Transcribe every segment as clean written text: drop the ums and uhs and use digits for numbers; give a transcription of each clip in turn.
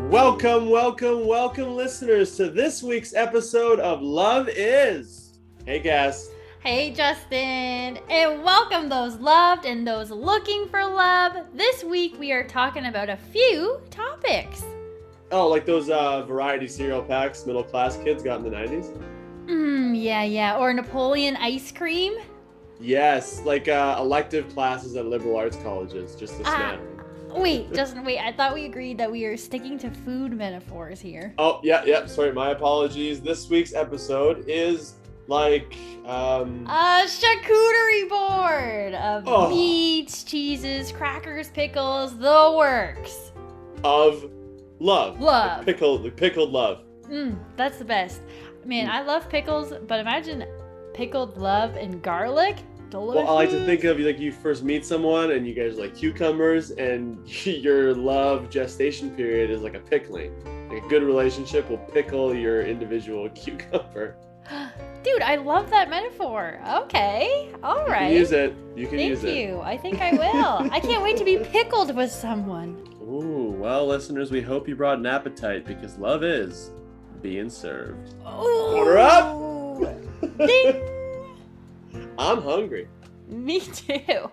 Welcome, listeners, to this week's episode of Love Is. Hey, Cass. Hey, Justin, and welcome those loved and those looking for love. This week we are talking about a few topics. Oh, like those variety cereal packs middle class kids got in the 90s? Yeah. Or Napoleon ice cream. Yes, like elective classes at liberal arts colleges, just a smattering. Wait, Justin, I thought we agreed that we are sticking to food metaphors here. Oh, yeah, sorry, my apologies. This week's episode is like a charcuterie board of meats, cheeses, crackers, pickles, the works. Of love. Love. Pickled love. That's the best. Man, I love pickles, but imagine pickled love and garlic. Delicious. Well, I like to think of like you first meet someone and you guys like cucumbers, and your love gestation period is like a pickling. Like a good relationship will pickle your individual cucumber. Dude, I love that metaphor. Okay, all right. You can use it. You can use it. Thank you. I think I will. I can't wait to be pickled with someone. Ooh, well, listeners, we hope you brought an appetite because love is being served. Ooh. Order up! Ding! I'm hungry. Me too.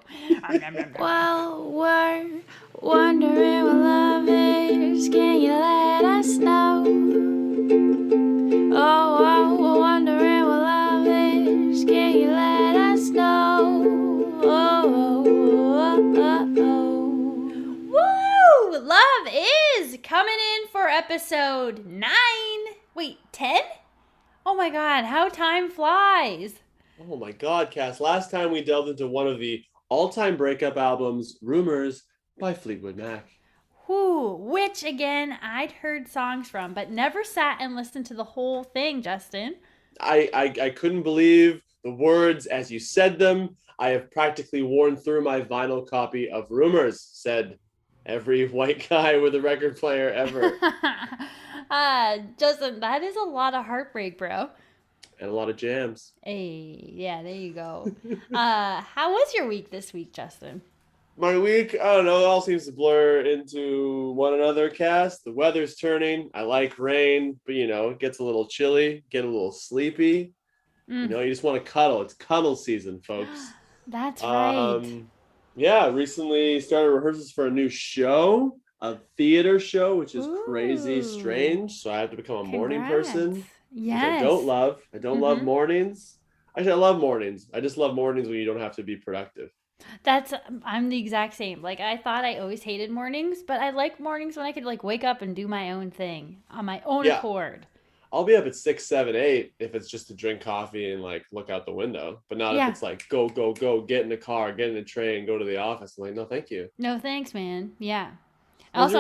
Well, we're wondering what love is. Can you let us know? Oh, we're wondering what love is. Can you let us know? Woo! Love is coming in for episode 9. Wait, 10? Oh my god, how time flies. Oh my God, Cass. Last time we delved into one of the all-time breakup albums, Rumors by Fleetwood Mac. Which, again, I'd heard songs from, but never sat and listened to the whole thing, Justin. I couldn't believe the words as you said them. I have practically worn through my vinyl copy of Rumors, said every white guy with a record player ever. Justin, that is a lot of heartbreak, bro. And a lot of jams. Hey, yeah, there you go. How was your week this week, Justin? My week, I don't know, it all seems to blur into one another, Cass. The weather's turning. I like rain, but it gets a little chilly, get a little sleepy. You just want to cuddle. It's cuddle season, folks. That's right. Yeah, recently started rehearsals for a new show, a theater show, which is crazy strange. So I have to become a morning person. Yes. Which I don't love. I don't love mornings. Actually, I love mornings. I just love mornings when you don't have to be productive. I'm the exact same. Like, I thought I always hated mornings, but I like mornings when I could like wake up and do my own thing on my own accord. I'll be up at 6, 7, 8 if it's just to drink coffee and like look out the window, but not if it's like go, get in the car, get in the train, go to the office. I'm like, no, thank you. No, thanks, man. Yeah. Also,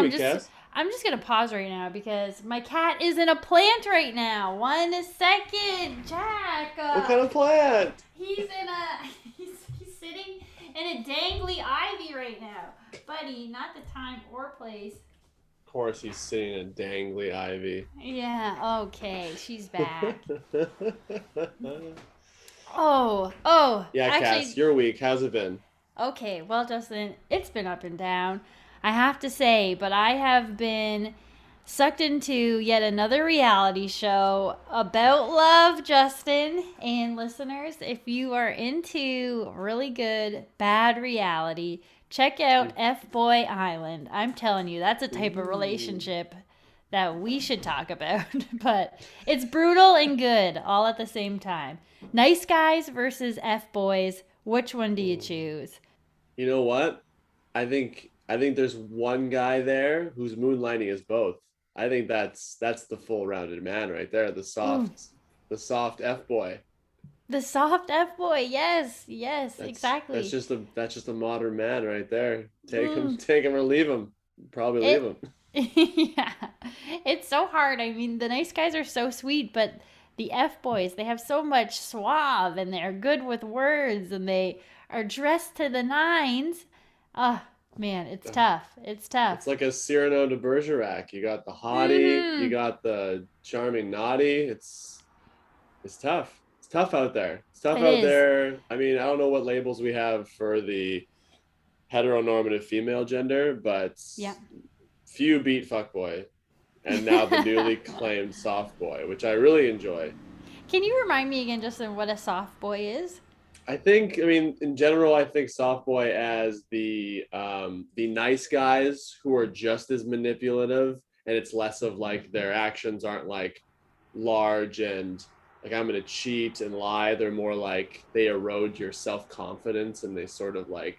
I'm just going to pause right now because my cat is in a plant right now. 1 second, Jack. What kind of plant? He's sitting in a dangly ivy right now. Buddy, not the time or place. Of course he's sitting in a dangly ivy. Yeah, okay. She's back. Oh. Yeah, actually, Cass, your week, how's it been? Okay, well, Justin, it's been up and down. I have to say, but I have been sucked into yet another reality show about love, Justin. And listeners, if you are into really good, bad reality, check out F-Boy Island. I'm telling you, that's a type of relationship that we should talk about. But it's brutal and good all at the same time. Nice guys versus F-boys. Which one do you choose? You know what? I think there's one guy there who's moonlighting as both. I think that's the full rounded man right there. The soft F boy. The soft F boy. Yes, exactly. That's just a modern man right there. Take him or leave him. Probably leave him. Yeah, it's so hard. I mean, the nice guys are so sweet, but the F boys, they have so much suave and they're good with words and they are dressed to the nines. Man, it's tough. It's like a Cyrano de Bergerac. You got the hottie, you got the charming naughty. It's tough. It's tough out there. There. I mean, I don't know what labels we have for the heteronormative female gender, but few beat fuckboy. and now the newly claimed soft boy, which I really enjoy. Can you remind me again, Justin, what a soft boy is? I mean, in general, I think soft boy as the nice guys who are just as manipulative, and it's less of like their actions aren't like large and like I'm gonna cheat and lie. They're more like they erode your self confidence and they sort of like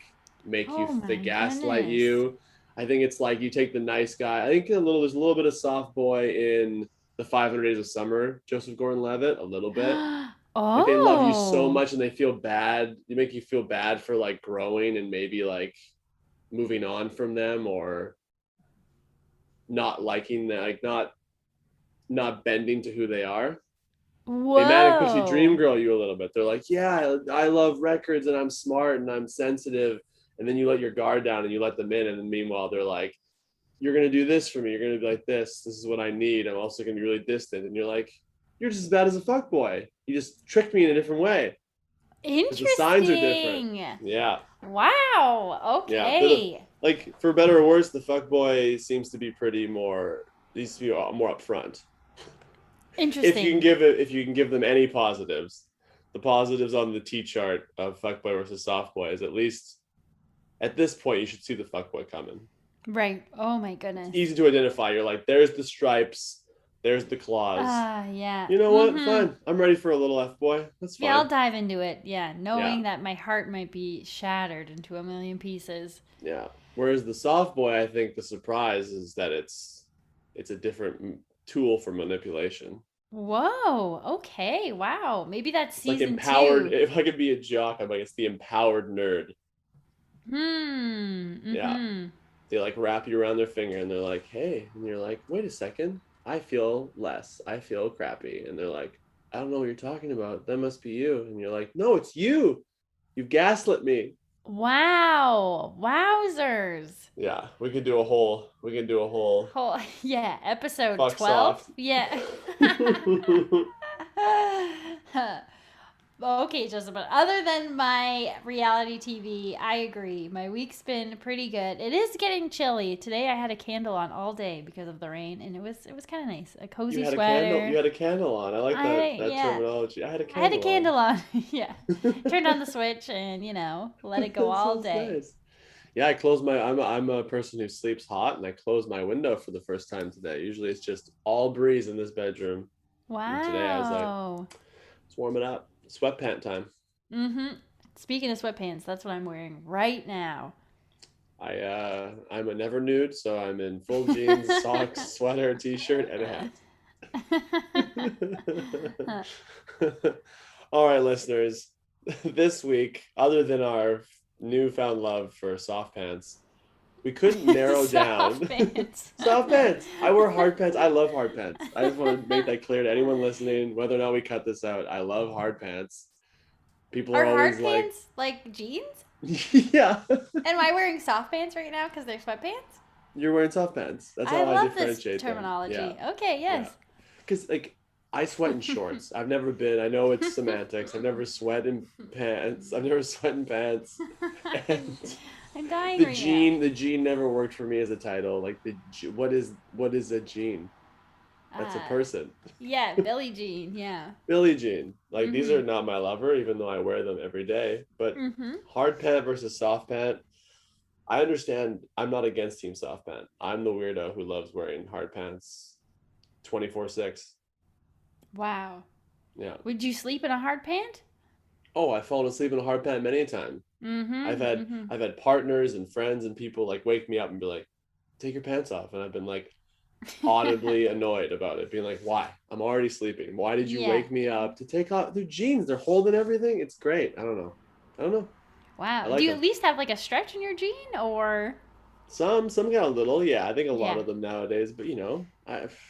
Oh they my gaslight goodness. you. I think it's like you take the nice guy. I think there's a little bit of soft boy in the 500 Days of Summer, Joseph Gordon-Levitt, a little bit. Like they love you so Oh. much and they feel bad. You make you feel bad for like growing and maybe like moving on from them or not liking that, like not bending to who they are. They manic pixie dream Whoa. girl you a little bit. They're like, yeah, I love records and I'm smart and I'm sensitive. And then you let your guard down and you let them in. And then meanwhile, they're like, you're going to do this for me. You're going to be like this. This is what I need. I'm also going to be really distant. And you're like, you're just as bad as a fuck boy. You just tricked me in a different way because the signs are different. Interesting. Yeah. Wow. Yeah. Okay. Like, for better or worse, the fuck boy seems to be pretty more, needs to be more upfront. Interesting. If you can give them any positives, the positives on the T chart of fuckboy versus softboy is at least at this point you should see the fuckboy coming. Right. Oh my It's goodness. easy to identify. You're like, there's the stripes, there's the claws. Ah, yeah. You know what? Mm-hmm. Fine. I'm ready for a little F boy. That's Yeah, I'll fine. dive into it. Yeah, Yeah. knowing that my heart might be shattered into a million pieces. Yeah. Whereas the soft boy, I think the surprise is that it's a different tool for manipulation. Whoa. Okay. Wow. Maybe that's It's like season empowered. 2. If I could be a jock, I'm like it's the empowered nerd. Hmm. Yeah. Mm-hmm. They like wrap you around their finger and they're like, hey, and you're like, wait a second, I feel less, I feel crappy, and they're like, I don't know what you're talking about, that must be you, and you're like, no, it's you gaslit me. Wow. Wowzers. Yeah, we can do a whole Whole, yeah, episode fuck 12. soft. Yeah. Okay, Joseph, but other than my reality TV, I agree. My week's been pretty good. It is getting chilly. Today I had a candle on all day because of the rain, and it was kind of nice. A You cozy had a candle. sweater. You had a candle on. I like that Yeah. terminology. I had a I had a candle on. candle on. Yeah. Turned on the switch and, let it go That all sounds day. nice. Yeah, I close my. I'm a person who sleeps hot, and I closed my window for the first time today. Usually, it's just all breeze in this bedroom, and today I was like, Wow. let's warm it up. Sweatpant time. Mm-hmm. Speaking of sweatpants, that's what I'm wearing right now. I'm a never nude, so I'm in full jeans, socks, sweater, t-shirt, and a hat. All right, listeners. This week, other than our newfound love for soft pants, we couldn't narrow down Soft pants. soft pants. I wear hard pants. I love hard pants. I just want to make that clear to anyone listening, whether or not we cut this out. I love hard pants. People are Are always hard like, pants like jeans? yeah, Am I wearing soft pants right now because they're sweatpants? you're wearing soft pants. That's I how I love this differentiate them. terminology. Yeah, Okay, yeah. yes. Because like I sweat in shorts. I've never been. I know it's semantics. I've never sweat in pants. I've never sweat in pants. And I'm dying right now. the gene never worked for me as a title. Like what is a gene? That's a person. Yeah, Billie Jean. Yeah. Billie Jean. Like these Mm-hmm. are not my lover, even though I wear them every day. But Mm-hmm. hard pant versus soft pant. I understand. I'm not against Team Soft Pant. I'm the weirdo who loves wearing hard pants 24/6. Wow. Yeah. Would you sleep in a hard pant? Oh, I've fallen asleep in a hard pant many a time. Mm-hmm. Mm-hmm. I've had partners and friends and people like wake me up and be like, "Take your pants off," and I've been like audibly annoyed about it, being like, "Why? I'm already sleeping. Why did you Yeah. wake me up to take off their jeans? They're holding everything. It's great. I don't know. I don't know. I Wow. like Do you them. at least have like a stretch in your jean or? Some got a little. Yeah, I think a lot Yeah. of them nowadays. But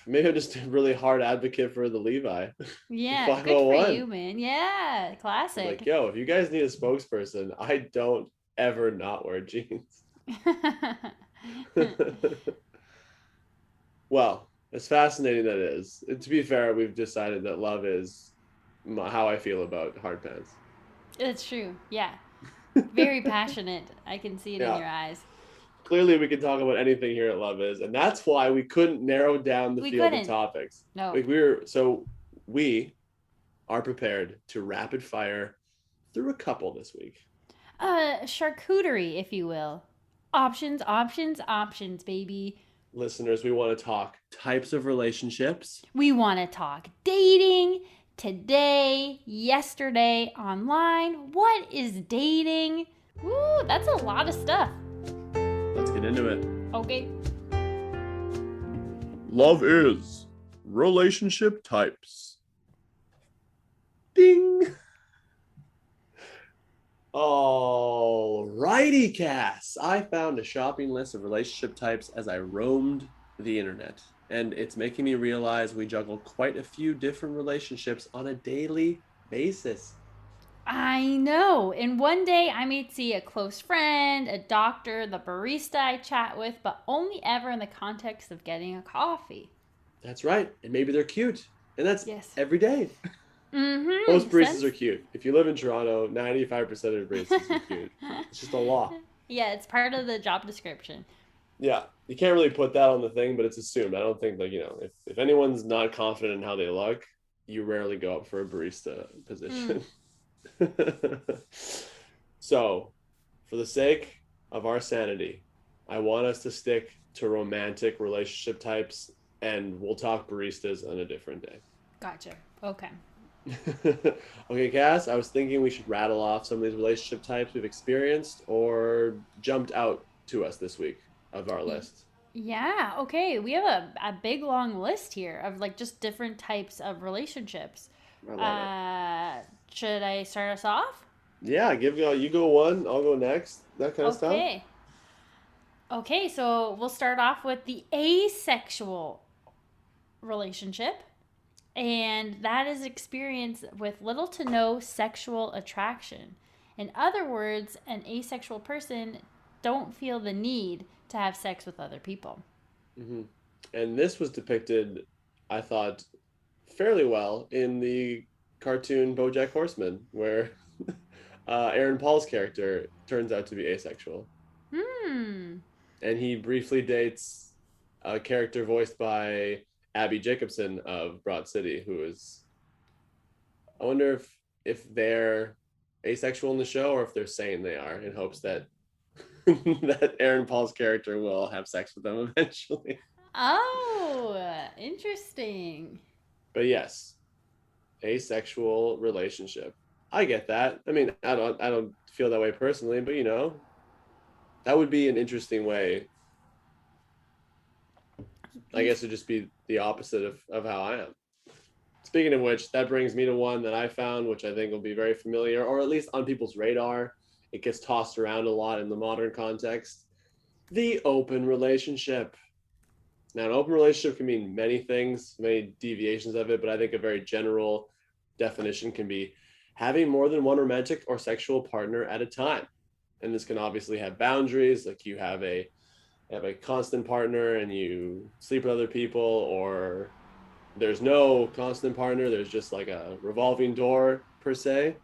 maybe I'm just a really hard advocate for the Levi. Yeah. Good for 501. you, man. Yeah. I'm Classic. like, yo, if you guys need a spokesperson, I don't ever not wear jeans. Well, as fascinating that is, to be fair, we've decided that love is how I feel about hard pants. It's true. Yeah. Very passionate. I can see it in Yeah. your eyes. clearly we can talk about anything here at Love Is, and that's why we couldn't narrow down the We field couldn't. of topics. No. Like we are prepared to rapid fire through a couple this week. Charcuterie, if you will. Options, options, options, baby. Listeners, we want to talk types of relationships. We want to talk dating, today, yesterday, online. What is dating? Woo, that's a lot of stuff. Let's get into it. Okay. Love is relationship types. Ding. Alrighty, Cass. I found a shopping list of relationship types as I roamed the internet, and it's making me realize we juggle quite a few different relationships on a daily basis. I know. And one day I may see a close friend, a doctor, the barista I chat with, but only ever in the context of getting a coffee. That's right. And maybe they're cute. And that's Yes. every day. Mm-hmm. Most baristas are cute. If you live in Toronto, 95% of baristas are cute. It's just a law. Yeah, it's part of the job description. Yeah. You can't really put that on the thing, but it's assumed. I don't think, like, if anyone's not confident in how they look, you rarely go up for a barista position. So, for the sake of our sanity, I want us to stick to romantic relationship types, and we'll talk baristas on a different day. Gotcha. Okay. Okay, Cass, I was thinking we should rattle off some of these relationship types we've experienced or jumped out to us this week of our list. Yeah, okay. We have a big long list here of like just different types of relationships. I love it. Should I start us off? Yeah, you go one, I'll go next. That kind of stuff. Okay. Okay, so we'll start off with the asexual relationship. And that is experience with little to no sexual attraction. In other words, an asexual person don't feel the need to have sex with other people. Mm-hmm. And this was depicted, I thought, fairly well in the cartoon BoJack Horseman, where Aaron Paul's character turns out to be asexual. And he briefly dates a character voiced by Abby Jacobson of Broad City, who is, I wonder if they're asexual in the show or if they're saying they are in hopes that that Aaron Paul's character will have sex with them eventually. Oh, interesting. But yes, asexual relationship. I get that. I mean, I don't feel that way personally, but that would be an interesting way. I guess it'd just be the opposite of how I am. Speaking of which, that brings me to one that I found, which I think will be very familiar, or at least on people's radar. It gets tossed around a lot in the modern context. The open relationship. Now, an open relationship can mean many things, many deviations of it, but I think a very general definition can be having more than one romantic or sexual partner at a time. And this can obviously have boundaries, like you have a constant partner and you sleep with other people, or there's no constant partner, there's just like a revolving door per se.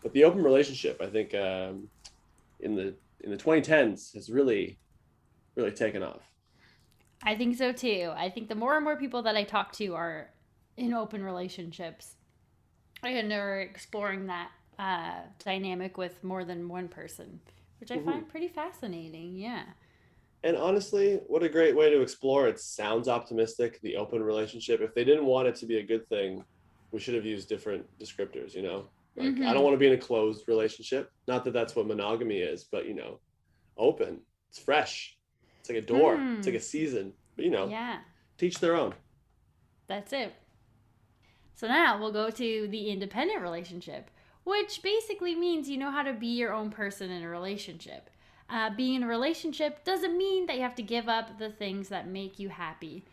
But the open relationship, I think, in the 2010s has really taken off. I think so too. I think the more and more people that I talk to are in open relationships, and they're exploring that dynamic with more than one person, which I find pretty fascinating. Yeah. And honestly, what a great way to explore. It sounds optimistic, the open relationship. If they didn't want it to be a good thing, we should have used different descriptors, Like, I don't want to be in a closed relationship. Not that that's what monogamy is, but, open. It's fresh. It's like a door. It's like a season. But, yeah, teach their own. That's it. So now we'll go to the independent relationship, which basically means you know how to be your own person in a relationship. Being in a relationship doesn't mean that you have to give up the things that make you happy.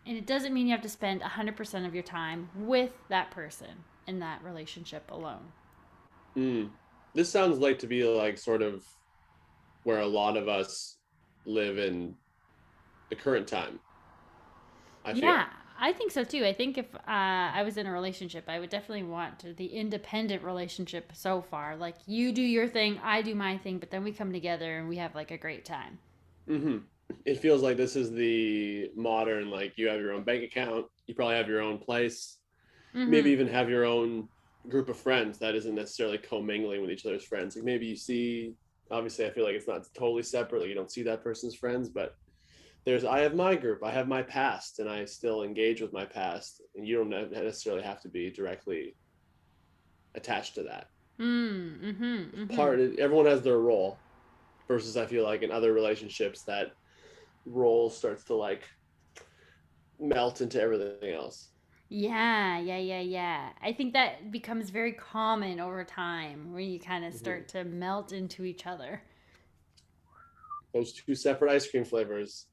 And it doesn't mean you have to spend 100% of your time with that person in that relationship alone. This sounds like to be like sort of where a lot of us live in the current time. I feel. Yeah, I think so too. I think if I was in a relationship, I would definitely want the independent relationship so far. Like, you do your thing, I do my thing, but then we come together and we have like a great time. Mm-hmm. It feels like this is the modern, like you have your own bank account, you probably have your own place, maybe Mm-hmm. even have your own group of friends that isn't necessarily commingling with each other's friends. Like maybe you see, obviously, I feel like it's not totally separate. Like you don't see that person's friends, but I have my group, I have my past, and I still engage with my past, and you don't necessarily have to be directly attached to that. Mm-hmm. Mm-hmm. Everyone has their role, versus I feel like in other relationships that role starts to like melt into everything else. Yeah. I think that becomes very common over time when you kind of Mm-hmm. start to melt into each other. Those two separate ice cream flavors,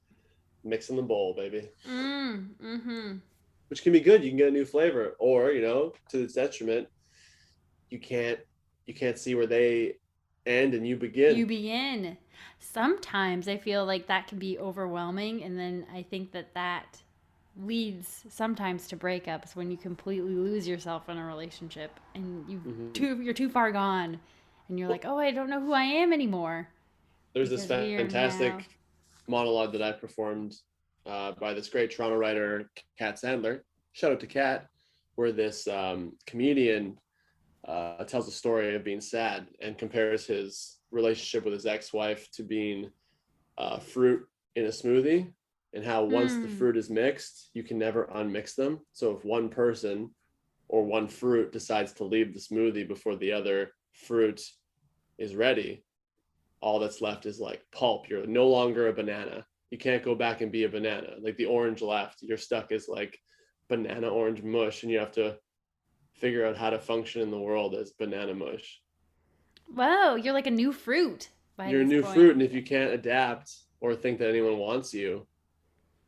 mix in the bowl, baby. Mm-hmm. Which can be good. You can get a new flavor, or to its detriment, you can't you can't see where they end and you begin. You begin. Sometimes I feel like that can be overwhelming, and then I think that leads sometimes to breakups when you completely lose yourself in a relationship and Mm-hmm. you're too far gone, and you're Well, like, oh, I don't know who I am anymore there's this because we are now. fantastic monologue that I performed by this great Toronto writer, Kat Sandler. Shout out to Kat, where this comedian tells a story of being sad and compares his relationship with his ex-wife to being fruit in a smoothie, and how once the Hmm. fruit is mixed, you can never unmix them. So if one person or one fruit decides to leave the smoothie before the other fruit is ready, all that's left is like pulp. You're no longer a banana. You can't go back and be a banana. Like the orange left, you're stuck as like banana orange mush, and you have to figure out how to function in the world as banana mush. Whoa, you're like a new fruit by You're a this new fruit, point. and if you can't adapt or think that anyone wants you,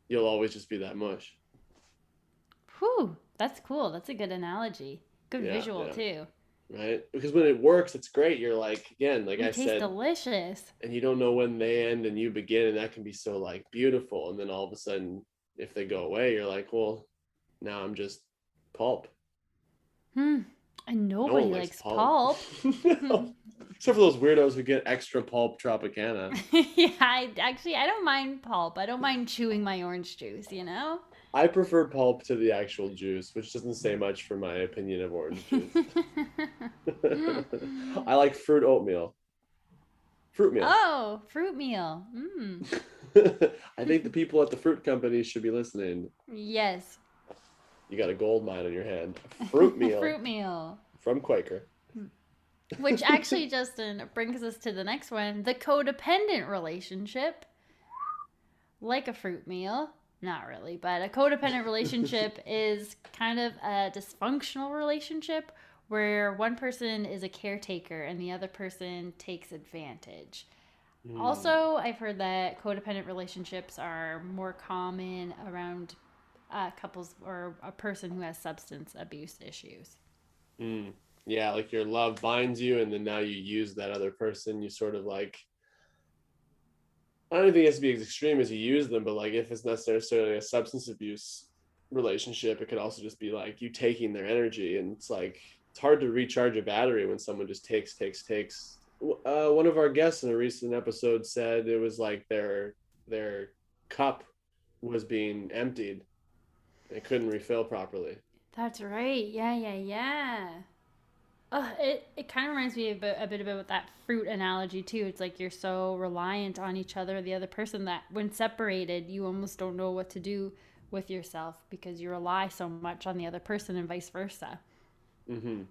you'll always just be that mush. Whew, that's cool. That's a good analogy. Good Yeah, visual yeah, too. right. Because when it works, it's great. You're like, again, like It I tastes said, delicious. and you don't know when they end and you begin, and that can be so like beautiful. And then all of a sudden, if they go away, you're like, well, now I'm just pulp. Hmm. And No one nobody likes likes pulp. pulp. No. Except for those weirdos who get extra pulp Tropicana. Yeah, I don't mind pulp. I don't mind chewing my orange juice, you know? I prefer pulp to the actual juice, which doesn't say much for my opinion of orange juice. I like fruit oatmeal. Fruit meal. Oh, fruit meal. Mm. I think the people at the fruit company should be listening. Yes. You got a gold mine on your hand. Fruit meal Fruit meal. from Quaker. Which actually, Justin, brings us to the next one, the codependent relationship. Like a fruit meal. Not really, but a codependent relationship is kind of a dysfunctional relationship where one person is a caretaker and the other person takes advantage. Hmm. Also, I've heard that codependent relationships are more common around couples or a person who has substance abuse issues. Mm. Yeah, like your love binds you, and then now you use that other person. You sort of like, I don't think it has to be as extreme as you use them, but like if it's not necessarily a substance abuse relationship, it could also just be like you taking their energy. And it's like, it's hard to recharge a battery when someone just takes. One of our guests in a recent episode said it was like their cup was being emptied. They couldn't refill properly. That's right. Yeah. It kind of reminds me a bit about that fruit analogy too. It's like you're so reliant on each other, the other person, that when separated, you almost don't know what to do with yourself because you rely so much on the other person and vice versa. Hmm.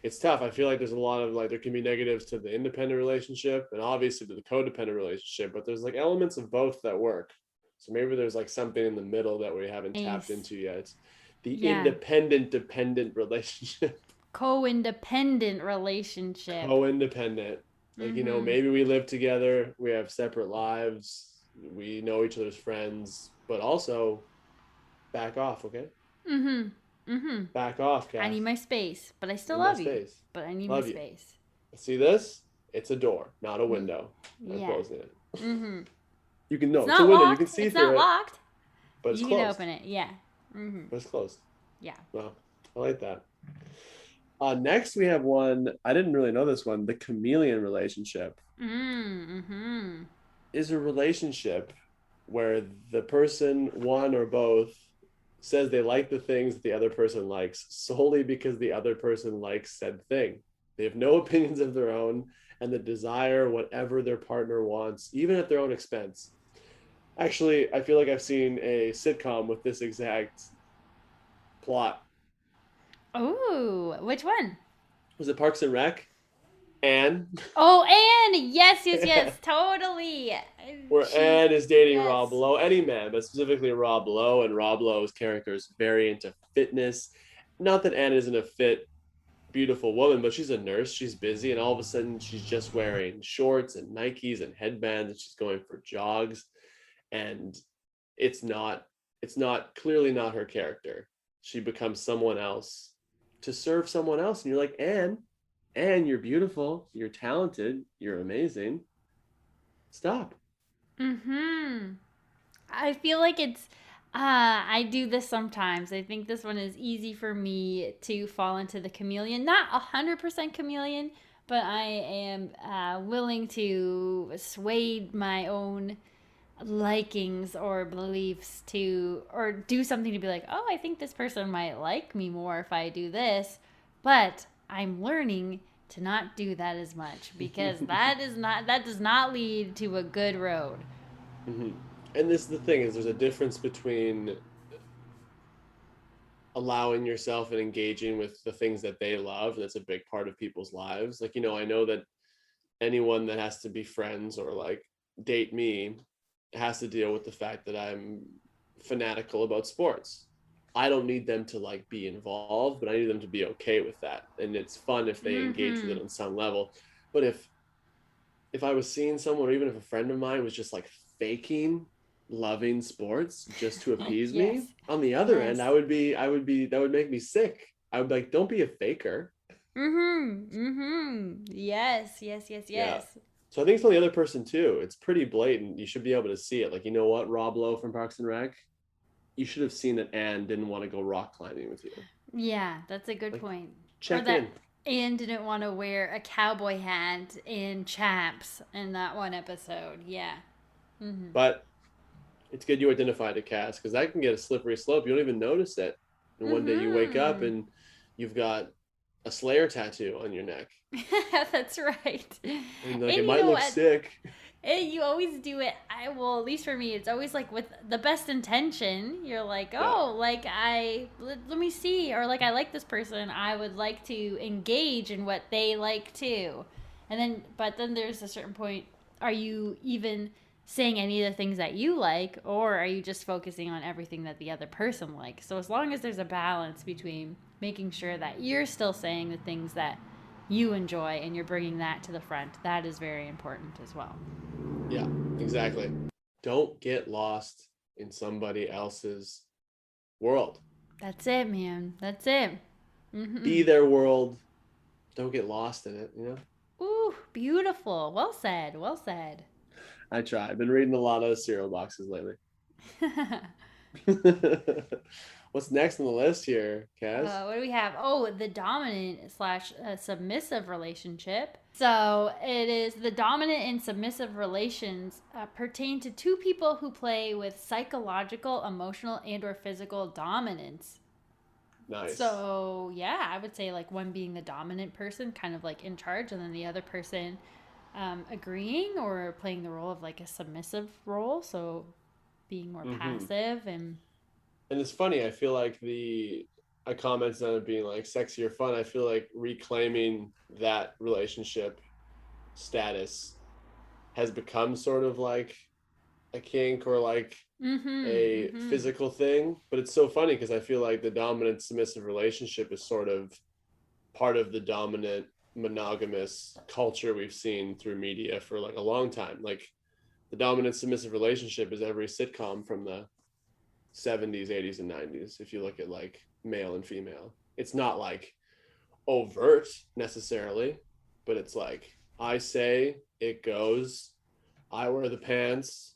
It's tough. I feel like there's a lot of like there can be negatives to the independent relationship and obviously to the codependent relationship, but there's like elements of both that work. So maybe there's like something in the middle that we haven't tapped Nice. into yet. The Yeah. independent dependent relationship. Co-independent relationship. Co-independent. Like, Mm-hmm. maybe we live together, we have separate lives, we know each other's friends, but also back off, okay? Mm-hmm. Mm-hmm. Back off, I need Kath. my space, but I still Need my love you. space. But I need my Love you. space. See this? It's a door, not a window. I'm Yeah. closing it. Mm-hmm. You can It's know it's a not window. You can locked. see It's through not it, locked. but it's You can closed. open it. Yeah. Mm-hmm. But it's closed. Yeah. Well, I like that. Next, we have one. I didn't really know this one. The chameleon relationship. Mm-hmm. is a relationship where the person, one or both, says they like the things that the other person likes solely because the other person likes said thing. They have no opinions of their own and the desire whatever their partner wants, even at their own expense. Actually, I feel like I've seen a sitcom with this exact plot. Ooh, which one? Was it Parks and Rec? Anne, Oh, Anne! Yes, yes, yes, totally. where She, Anne is dating Rob yes. Lowe, any man, but specifically Rob Lowe, and Rob Lowe's character is very into fitness. Not that Anne isn't a fit, beautiful woman, but she's a nurse. She's busy, and all of a sudden, she's just wearing shorts and Nikes and headbands, and she's going for jogs. And it's not, it's not clearly not her character. She becomes someone else to serve someone else, and you're like, Anne, you're beautiful, you're talented, you're amazing. Stop. Mm-hmm. I feel like it's I do this sometimes. I think this one is easy for me to fall into the chameleon. Not 100% chameleon, but I am willing to sway my own likings or beliefs to or do something to be like, "Oh, I think this person might like me more if I do this." But I'm learning to not do that as much because that does not lead to a good road. Mm-hmm. And this is the thing, is there's a difference between allowing yourself and engaging with the things that they love. That's a big part of people's lives. Like, I know that anyone that has to be friends or like date me has to deal with the fact that I'm fanatical about sports. I don't need them to like be involved, but I need them to be okay with that. And it's fun if they engage with Mhm. it on some level. But if I was seeing someone, or even if a friend of mine was just like faking loving sports just to appease me, Yes. on the other end, Yes. that would make me sick. I would be like, don't be a faker. Yes, yes, yes, Yeah. yes. So I think it's on the other person too. It's pretty blatant. You should be able to see it. Like, you know what, Rob Lowe from Parks and Rec, you should have seen that Anne didn't want to go rock climbing with you. Yeah, that's a good Like, point. Or check that in. Anne didn't want to wear a cowboy hat in chaps in that one episode. Yeah. But it's good you identified a cast, because that can get a slippery slope. You don't even notice it. And one day you wake up Mm-hmm. and you've got a Slayer tattoo on your neck. That's right. And like, And it you might know look what? sick. You always do it. Well, at least for me, it's always like with the best intention. You're like, Yeah. oh, like let me see, or like I like this person. I would like to engage in what they like too. And then, but then there's a certain point. Are you even saying any of the things that you like, or are you just focusing on everything that the other person likes? So as long as there's a balance between making sure that you're still saying the things that you enjoy and you're bringing that to the front, that is very important as well. Yeah, exactly. Don't get lost in somebody else's world. That's it, man. That's it. Be Mm-hmm. their world. Don't get lost in it. Ooh, beautiful. Well said. Well said. I try. I've been reading a lot of cereal boxes lately. What's next on the list here, Kaz? What do we have? Oh, the dominant slash submissive relationship. So it is the dominant and submissive relations pertain to two people who play with psychological, emotional, and/or physical dominance. Nice. So yeah, I would say like one being the dominant person, kind of like in charge, and then the other person agreeing or playing the role of like a submissive role. So being more Mm-hmm. passive and And it's funny. I feel like I commented on it being like sexy or fun. I feel like reclaiming that relationship status has become sort of like a kink or like a mm-hmm. physical thing. But it's so funny because I feel like the dominant submissive relationship is sort of part of the dominant monogamous culture we've seen through media for like a long time. Like, the dominant submissive relationship is every sitcom from the 70s, 80s, and 90s. If you look at like male and female, it's not like overt necessarily, but it's like, I say, it goes. I wear the pants,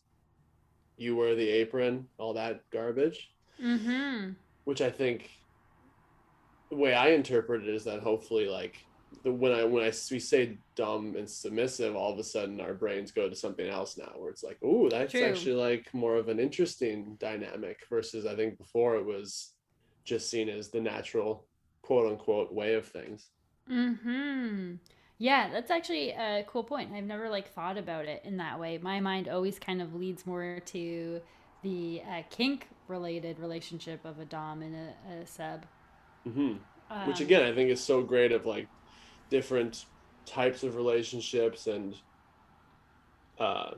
you wear the apron, all that garbage. Mm-hmm. Which I think, the way I interpret it is that hopefully, like, we say dumb and submissive, all of a sudden our brains go to something else now, where it's like, oh, that's True. actually like more of an interesting dynamic, versus I think before it was just seen as the natural quote unquote way of things. Mm-hmm. Yeah, that's actually a cool point. I've never like thought about it in that way. My mind always kind of leads more to the kink related relationship of a dom and a sub. Hmm. Which Um, again, I think is so great of like different types of relationships and uh,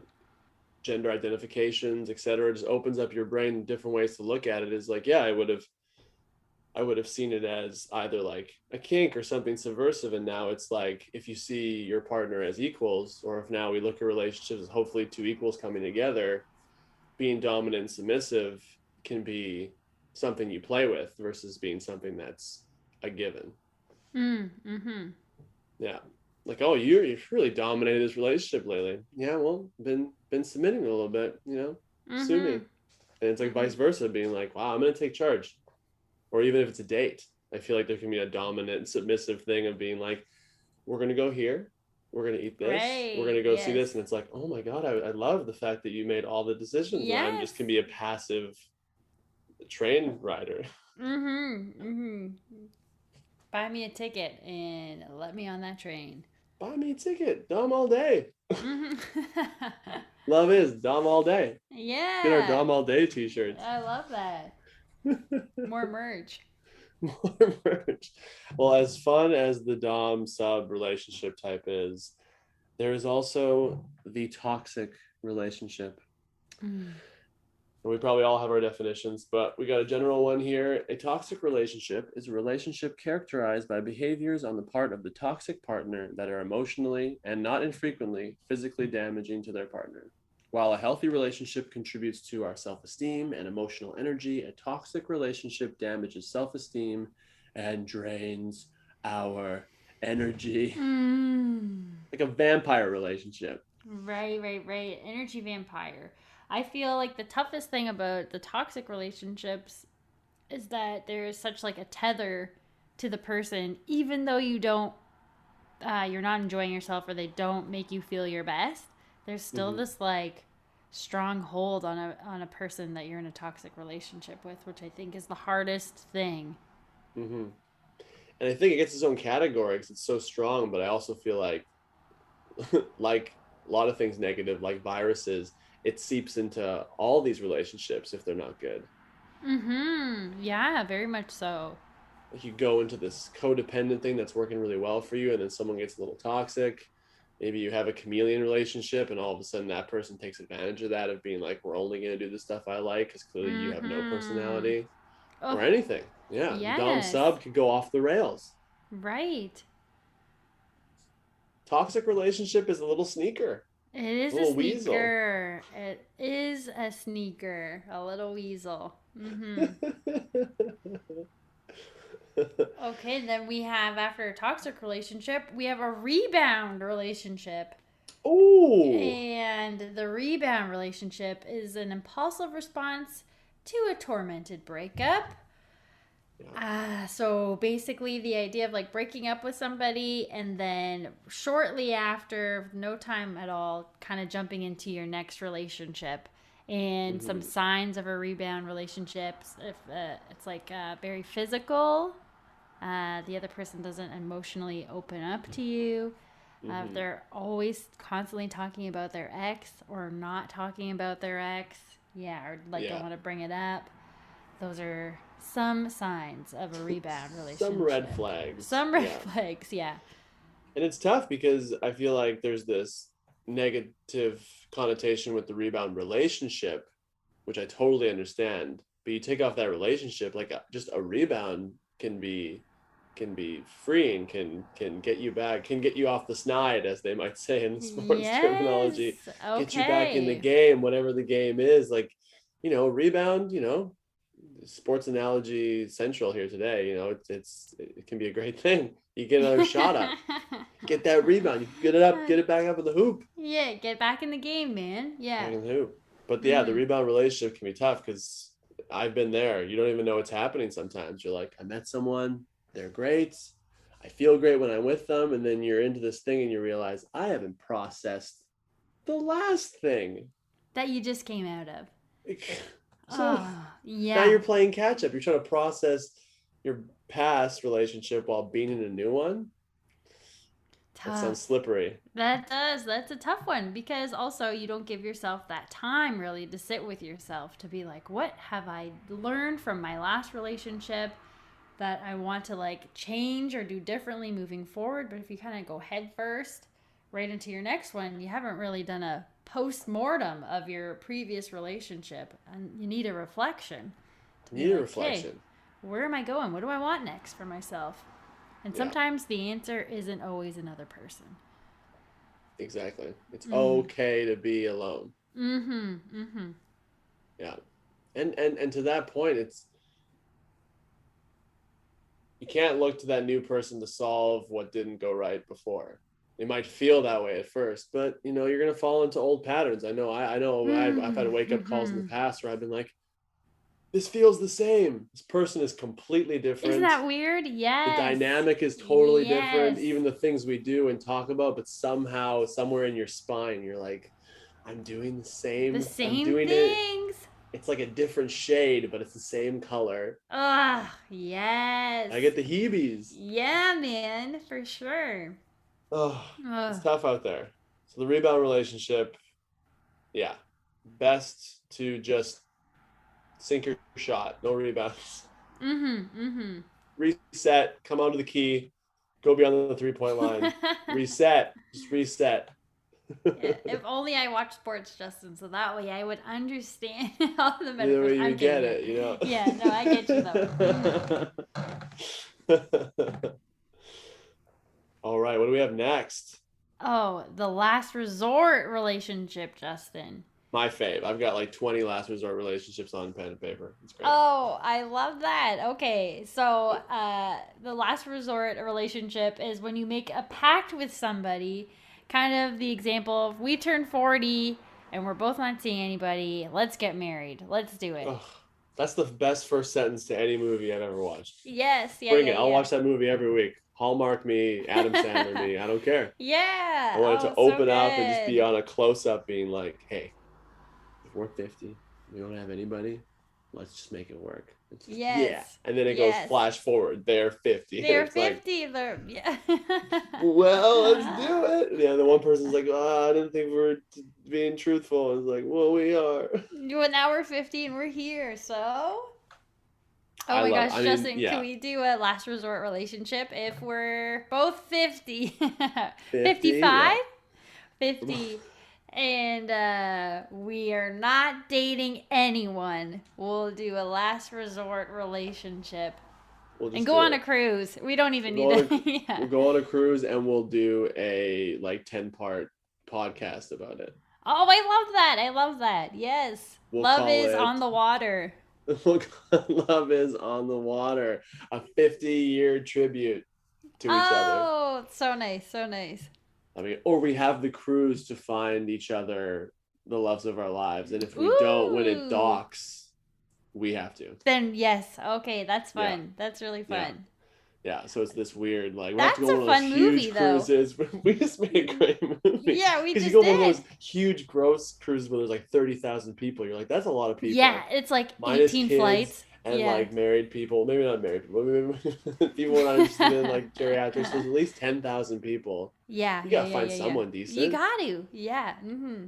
gender identifications, etc. It just opens up your brain in different ways to look at it. Is like, yeah, I would have seen it as either like a kink or something subversive, and now it's like if you see your partner as equals, or if now we look at relationships as hopefully two equals coming together, being dominant and submissive can be something you play with versus being something that's a given. mm-hmm. Yeah. Like, oh, you've really dominated this relationship lately. Yeah, well, been submitting a little bit, sue me. Mm-hmm. And it's like Mm-hmm. vice versa, being like, wow, I'm gonna take charge. Or even if it's a date, I feel like there can be a dominant and submissive thing of being like, we're gonna go here, we're gonna eat this, we're Right. gonna go see Yes. this, and it's like, oh my god, I love the fact that you made all the decisions, and I'm Yes. just gonna be a passive train rider. Mm-hmm. Mm-hmm. Buy me a ticket and let me on that train. Buy me a ticket, Dom all day. Mm-hmm. Love is Dom all day. Get our Yeah. Dom all day t-shirts. I love that. More merch. More merch. Well, as fun as the Dom sub relationship type is, there is also the toxic relationship. Mm. And we probably all have our definitions, but we got a general one here. A toxic relationship is a relationship characterized by behaviors on the part of the toxic partner that are emotionally and not infrequently physically damaging to their partner. While a healthy relationship contributes to our self esteem and emotional energy, a toxic relationship damages self esteem and drains our energy. Mm. Like a vampire relationship. Right, right, right. Energy vampire. I feel like the toughest thing about the toxic relationships is that there is such like a tether to the person, even though you're not enjoying yourself or they don't make you feel your best. There's still Mm-hmm. this like strong hold on a person that you're in a toxic relationship with, which I think is the hardest thing. Mm-hmm. And I think it gets its own category because it's so strong, but I also feel like a lot of things negative, like viruses, it seeps into all these relationships if they're not good. Mm-hmm. Yeah, very much so. Like you go into this codependent thing that's working really well for you, and then someone gets a little toxic. Maybe you have a chameleon relationship, and all of a sudden that person takes advantage of that, of being like, we're only going to do the stuff I like because clearly you have no Mm-hmm. personality or Oh, anything. Yeah, the Dom yes. sub could go off the rails. Right. Toxic relationship is a little sneaker, It a is a little weasel. sneaker. It is a sneaker. A little weasel. Mm-hmm. Okay, then we have, after a toxic relationship, we have a rebound relationship. Oh, And the rebound relationship is an impulsive response to a tormented breakup. yeah. So basically, the idea of like breaking up with somebody and then shortly after, no time at all, kind of jumping into your next relationship. And some Mm-hmm. signs of a rebound relationship, if it's like very physical, the other person doesn't emotionally open up to you. If Mm-hmm. they're always constantly talking about their ex or not talking about their ex, yeah, or like don't Yeah. want to bring it up, those are some signs of a rebound Some red relationship. flags. Some red Yeah. flags, yeah. And it's tough because I feel like there's this negative connotation with the rebound relationship, which I totally understand. But you take off that relationship, like just a rebound can be freeing, can get you back, can get you off the snide, as they might say in the sports Yes. terminology, get you back in the Okay. game, whatever the game is. Like, rebound, sports analogy central here today. It can be a great thing. You get another shot up, get that rebound, you get it up, get it back up in the hoop, Yeah, get back in the game, man. back Yeah. in the hoop. But yeah, the Mm-hmm. rebound relationship can be tough because I've been there. You don't even know what's happening sometimes. You're like, I met someone, they're great. I feel great when I'm with them, and then you're into this thing and you realize I haven't processed the last thing. That you just came out of. So Oh, now you're yeah. playing catch up. You're trying to process your past relationship while being in a new one. That Tough. sounds slippery. That does. That's a tough one because also you don't give yourself that time really to sit with yourself to be like, what have I learned from my last relationship that I want to like change or do differently moving forward? But if you kind of go head first right into your next one, you haven't really done a post mortem of your previous relationship, and you need a reflection to You be need a like, hey, reflection. where am I going? What do I want next for myself? And Yeah, sometimes the answer isn't always another person. exactly. It's Mm. okay to be alone. Mm-hmm. Mm-hmm. Yeah. And to that point, it's you can't look to that new person to solve what didn't go right before. It might feel that way at first, but you're gonna fall into old patterns. I've had wake up calls in the Mm-hmm. past where I've been like, this feels the same. This person is completely Isn't different. that weird? The Yes. dynamic is totally different, Yes. even the things we do and talk about, but somehow, somewhere in your spine, you're like, I'm doing the The same. I'm same doing it. things. It's like a different shade, but it's the same color. Ah, yes. I get the heebies. Yeah, man, for sure. Oh, it's Ugh. tough out there. So the rebound relationship, yeah, best to just sink your shot, no rebounds. Mm-hmm. Reset, come onto the key, go beyond the 3-point line. Mm-hmm. Reset, just reset. If only I watched sports, Justin, so that way I would understand all the Either metaphors. way I'm you get kidding you. it. Yeah, no, I get you though. All right, what do we have next? Oh, the last resort relationship, Justin. My fave. I've got like 20 last resort relationships on pen and paper. It's great. Oh, I love that. Okay, so the last resort relationship is when you make a pact with somebody. Kind of the example of we turn 40 and we're both not seeing anybody. Let's get married. Let's do it. Ugh, that's the best first sentence to any movie I've ever watched. Yes, yeah, Bring yeah, it. I'll yeah. watch that movie every week. Hallmark me, Adam Sandler me. I don't care. I Yeah. want it Oh, to so open up and just be good. on a close up, being like, hey, if we're 50, we don't have anybody, let's just make it work. It's like, yeah. Yes. And then it goes Yes. flash forward. They're 50. And They're it's like, 50. They're, yeah. well, let's do it. Yeah, the one person's like, oh, I didn't think we were being truthful. It's like, well, we are. Well, now we're 50 and we're here, so. Oh I my love it. gosh, I mean, Justin, can yeah, we do a last resort relationship if we're both 50? 50, 55? yeah. 50. And we are not dating anyone. We'll do a last resort relationship. We'll And just go do on a it. cruise. We don't even We'll need go on to. Yeah. we'll go on a cruise and we'll do a like 10-part podcast about it. Oh, I love that. I love that. Yes. We'll Love call is on it the water. Love is on the Water, a 50-year tribute to each other. Oh, so nice. So nice. I mean, or we have the cruise to find each other the loves of our lives. And if we don't, when it Ooh. docks, we have to. Then, yes. Okay, that's Yeah. fun. That's really Yeah. fun. Yeah. So it's this weird, like, we have to That's go on a one of those fun huge movie, though. cruises. We just made a great movie. Yeah, we Because you just go on one of did. those huge gross cruises where there's like 30,000 people. You're like, that's a lot of people. Yeah, it's like Minus 18 kids flights. and Yeah. like married people. Maybe not married people. Maybe people who are not interested in like geriatrics. There's at least 10,000 people. Yeah, You yeah, gotta yeah, find yeah, yeah. someone You decent. got to. Yeah. Mm-hmm.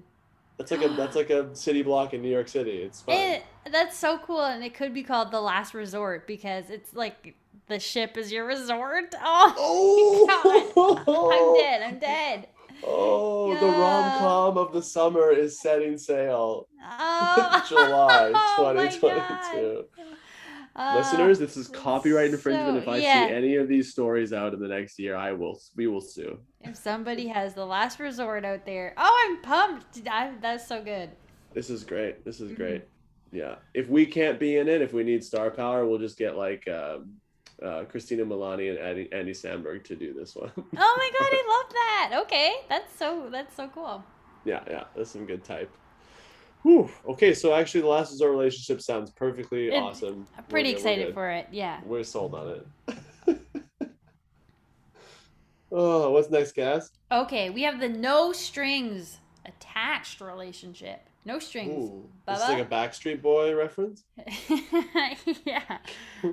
That's like a city block in New York City. It's fun. That's so cool, and it could be called The Last Resort because it's like the ship is your resort. Oh, my God. I'm Oh, dead. I'm dead. oh, the Yeah. rom-com of the summer is setting sail. July Oh my God. 2022. Listeners, this is copyright infringement. So, If I see yeah. any of these stories out in the next year, we will sue. If somebody has The Last Resort out there. Oh, I'm pumped. That's so good. This is great. This is Mhm. great. Yeah. If we can't be in it, if we need star power, we'll just get like Christina Milani and Andy Samberg to do this one. Oh my God, I love that. Okay, that's so cool. Yeah. That's some good type. Whew. Okay, so actually, the last resort relationship sounds perfectly awesome. I'm pretty We're excited good. for it. Yeah. We're sold on it. Oh, what's next, Cass? Okay, we have the no strings attached relationship. No strings, Ooh, this is like Bubba. a Backstreet Boy reference. Yeah.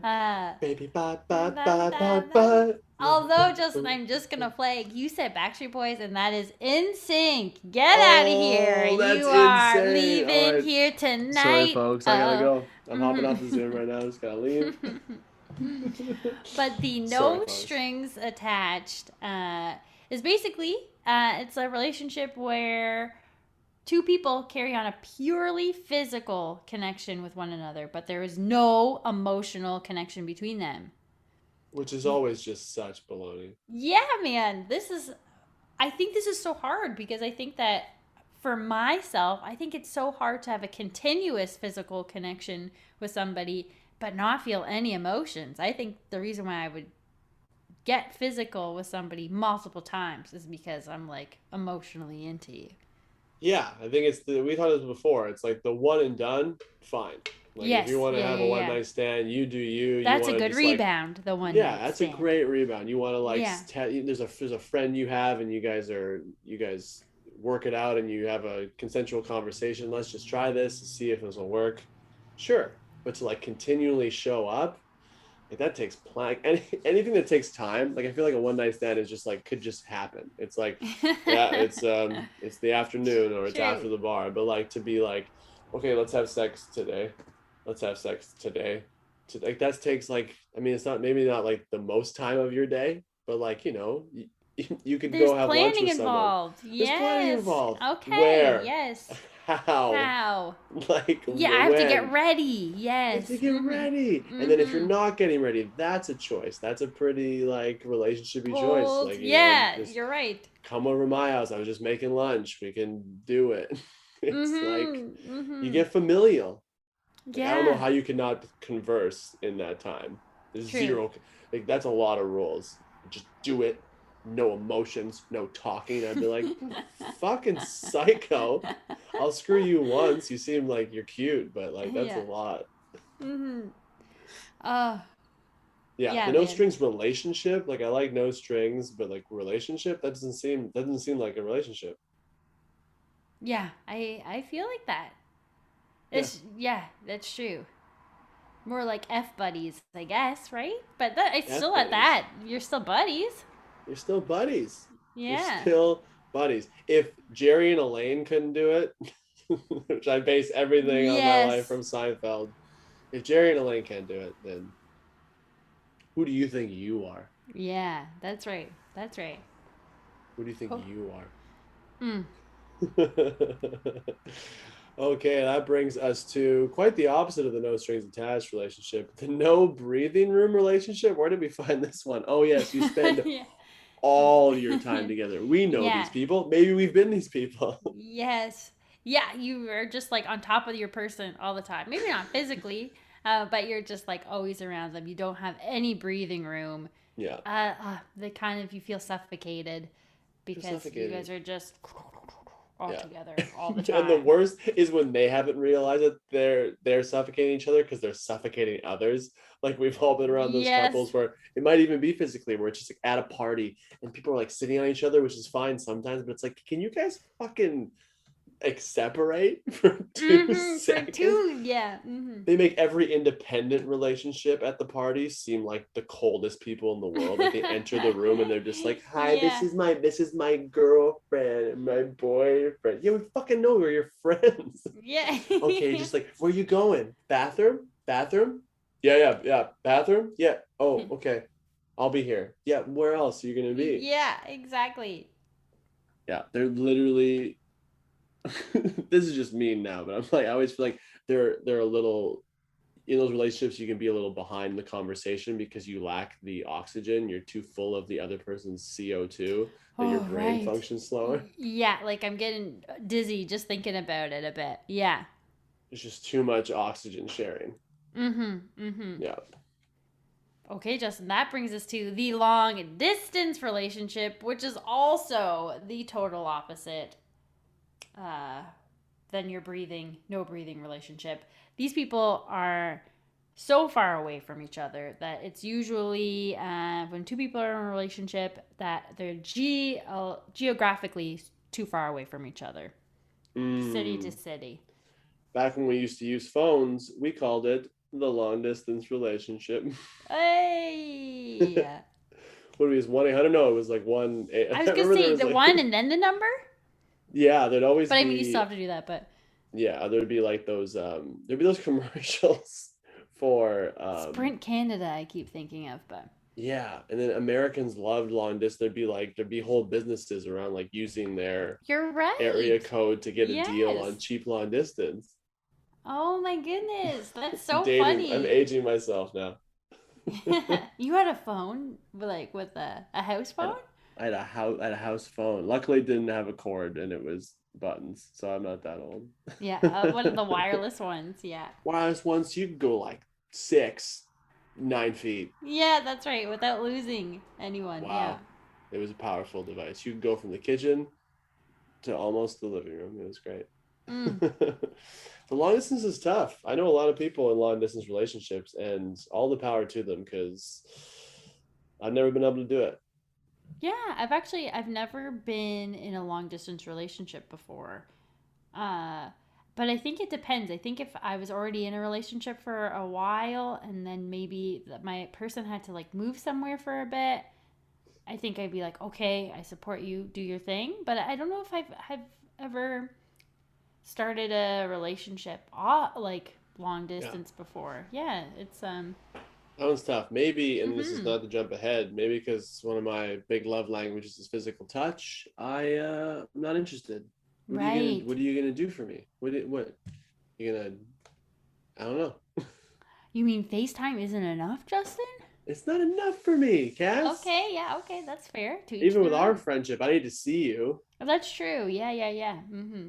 Uh, Baby, bye, bye, ba, bye, bye, ba, ba. bye. Although, Justin, I'm just gonna flag. You said Backstreet Boys, and that is In Sync. Get out of here! Oh, that's You are insane. All leaving right. here Sorry, tonight. folks. I gotta Uh go. I'm hopping oh. off the Zoom right now. Just gotta leave. But the Sorry, no folks. strings attached is basically it's a relationship where two people carry on a purely physical connection with one another, but there is no emotional connection between them. Which is always just such baloney. Yeah, man, I think this is so hard because I think that for myself, I think it's so hard to have a continuous physical connection with somebody but not feel any emotions. I think the reason why I would get physical with somebody multiple times is because I'm like emotionally into you. Yeah, I think we thought this before. It's like the one and done, fine. Like if you Yes, want to yeah, have yeah, a one yeah. night stand, you do you. You That's a want to good just like, rebound, the one yeah, night that's a stand. great rebound. You want to like Yeah. there's a friend you have, and you guys work it out, and you have a consensual conversation. Let's just try this and see if this will work. Sure, but to like continually show up, like that takes plan. Anything that takes time, like I feel like a one night stand is just like could just happen. It's like, yeah, it's the afternoon or it's True. after the bar, but like to be like, okay, let's have sex today. Let's have sex today. Like that takes like, I mean, it's not maybe not like the most time of your day, but like you could There's go have lunch planning with someone. involved. There's planning Yes. involved. Okay. Where? Yes. How? How? Like Yeah, I have to get when? ready. You have to Yes. get Mhm. ready. And then if you're Mhm. not getting ready, that's a choice. That's a pretty like relationshipy choice. Bold. Like, Yeah, just you're right. come over to my house. I was just making lunch. We can do it. It's like Mhm. you Mhm. get familial. Like I don't know Yeah. how you cannot converse in that time. There's True. zero like that's a lot of rules. Just do it. No emotions, no talking. I'd be like, fucking psycho. I'll screw you once. You seem like you're cute, but like that's a Yeah. lot. Mhm. Uh Yeah, yeah, the no man. strings relationship, like I like no strings, but like relationship, that doesn't seem like a relationship. Yeah, I feel like that. Yeah, It's yeah, that's true. More like F buddies, I guess, right? But that it's F still at buddies. that. You're still buddies. You're still buddies. You're Yeah. still buddies. If Jerry and Elaine couldn't do it, which I base everything on my life Yes. from Seinfeld, if Jerry and Elaine can't do it, then who do you think you are? Yeah, that's right. That's right. Who do you think Oh. you are? Mm. Okay, that brings us to quite the opposite of the no strings attached relationship, the no breathing room relationship. Where did we find this one? Oh, yes, you spend Yeah. all your time together. We know these Yeah. people. Maybe we've been these people. Yes. Yeah, you are just like on top of your person all the time. Maybe not physically, but you're just like always around them. You don't have any breathing room. Yeah, The kind of you feel suffocated you're because you suffocating. guys are just all Yeah. together all the And the time. worst is when they haven't realized that they're suffocating each other because they're suffocating others. Like we've all been around those Yes. couples where it might even be physically, where it's just like at a party and people are like sitting on each other, which is fine sometimes, but it's like, can you guys fucking like separate for two Mm-hmm. For seconds? two, yeah. Mm-hmm. They make every independent relationship at the party seem like the coldest people in the world. Like they enter the room and they're just like, "Hi, Yeah. this is my girlfriend and my boyfriend." Yeah, we fucking know we're your friends. Yeah. Okay, just like, where you going? Bathroom? Bathroom? Yeah, yeah, yeah. Bathroom? Yeah. Oh, okay. I'll be here. Yeah, where else are you gonna be? Yeah, exactly. Yeah, they're literally this is just me now, but I'm like I always feel like they're a little in those relationships you can be a little behind the conversation because you lack the oxygen. You're too full of the other person's CO2 that your Oh, brain right. functions slower. Yeah, like I'm getting dizzy just thinking about it a bit. Yeah. It's just too much oxygen sharing. Mm-hmm. Mm-hmm. Yeah. Okay, Justin, that brings us to the long distance relationship, which is also the total opposite uh, than your no breathing relationship. These people are so far away from each other that it's usually when two people are in a relationship that they're geographically too far away from each other, city to city. Back when we used to use phones, we called it the long distance relationship. Hey, What did we use? 1-800? No, it was like one. I I was gonna remember there say was the like one and then the number, yeah, there'd always but I be mean you still have to do that. But yeah, there'd be like those there'd be those commercials for Sprint Canada, I keep thinking of, but yeah, and then Americans loved long distance. There'd be whole businesses around like using their you're right. area code to get a deal Yes. on cheap long distance. Oh my goodness, that's so Dating, funny. I'm aging myself now. You had a phone, like with a house phone? I had a house phone. Luckily, it didn't have a cord and it was buttons, so I'm not that old. Yeah, one of the wireless ones. Yeah. Wireless ones, you could go like 6, 9 feet. Yeah, that's right. Without losing anyone. Wow, it was a powerful device. You could go from the kitchen to almost the living room. It was great. The long distance is tough. I know a lot of people in long distance relationships, and all the power to them because I've never been able to do it. Yeah, I've never been in a long distance relationship before. Uh, but I think it depends. I think if I was already in a relationship for a while and then maybe my person had to like move somewhere for a bit, I think I'd be like, okay, I support you, do your thing. But I don't know if I've ever started a relationship like long distance before. Yeah, it's That one's tough. Maybe, and this is not to jump ahead, maybe because one of my big love languages is physical touch. I'm not interested. What are you gonna do for me? What you gonna I don't know. You mean FaceTime isn't enough, Justin? It's not enough for me, Cass. Okay, yeah, okay, that's fair. Even with our friendship, I need to see you. That's true. Yeah.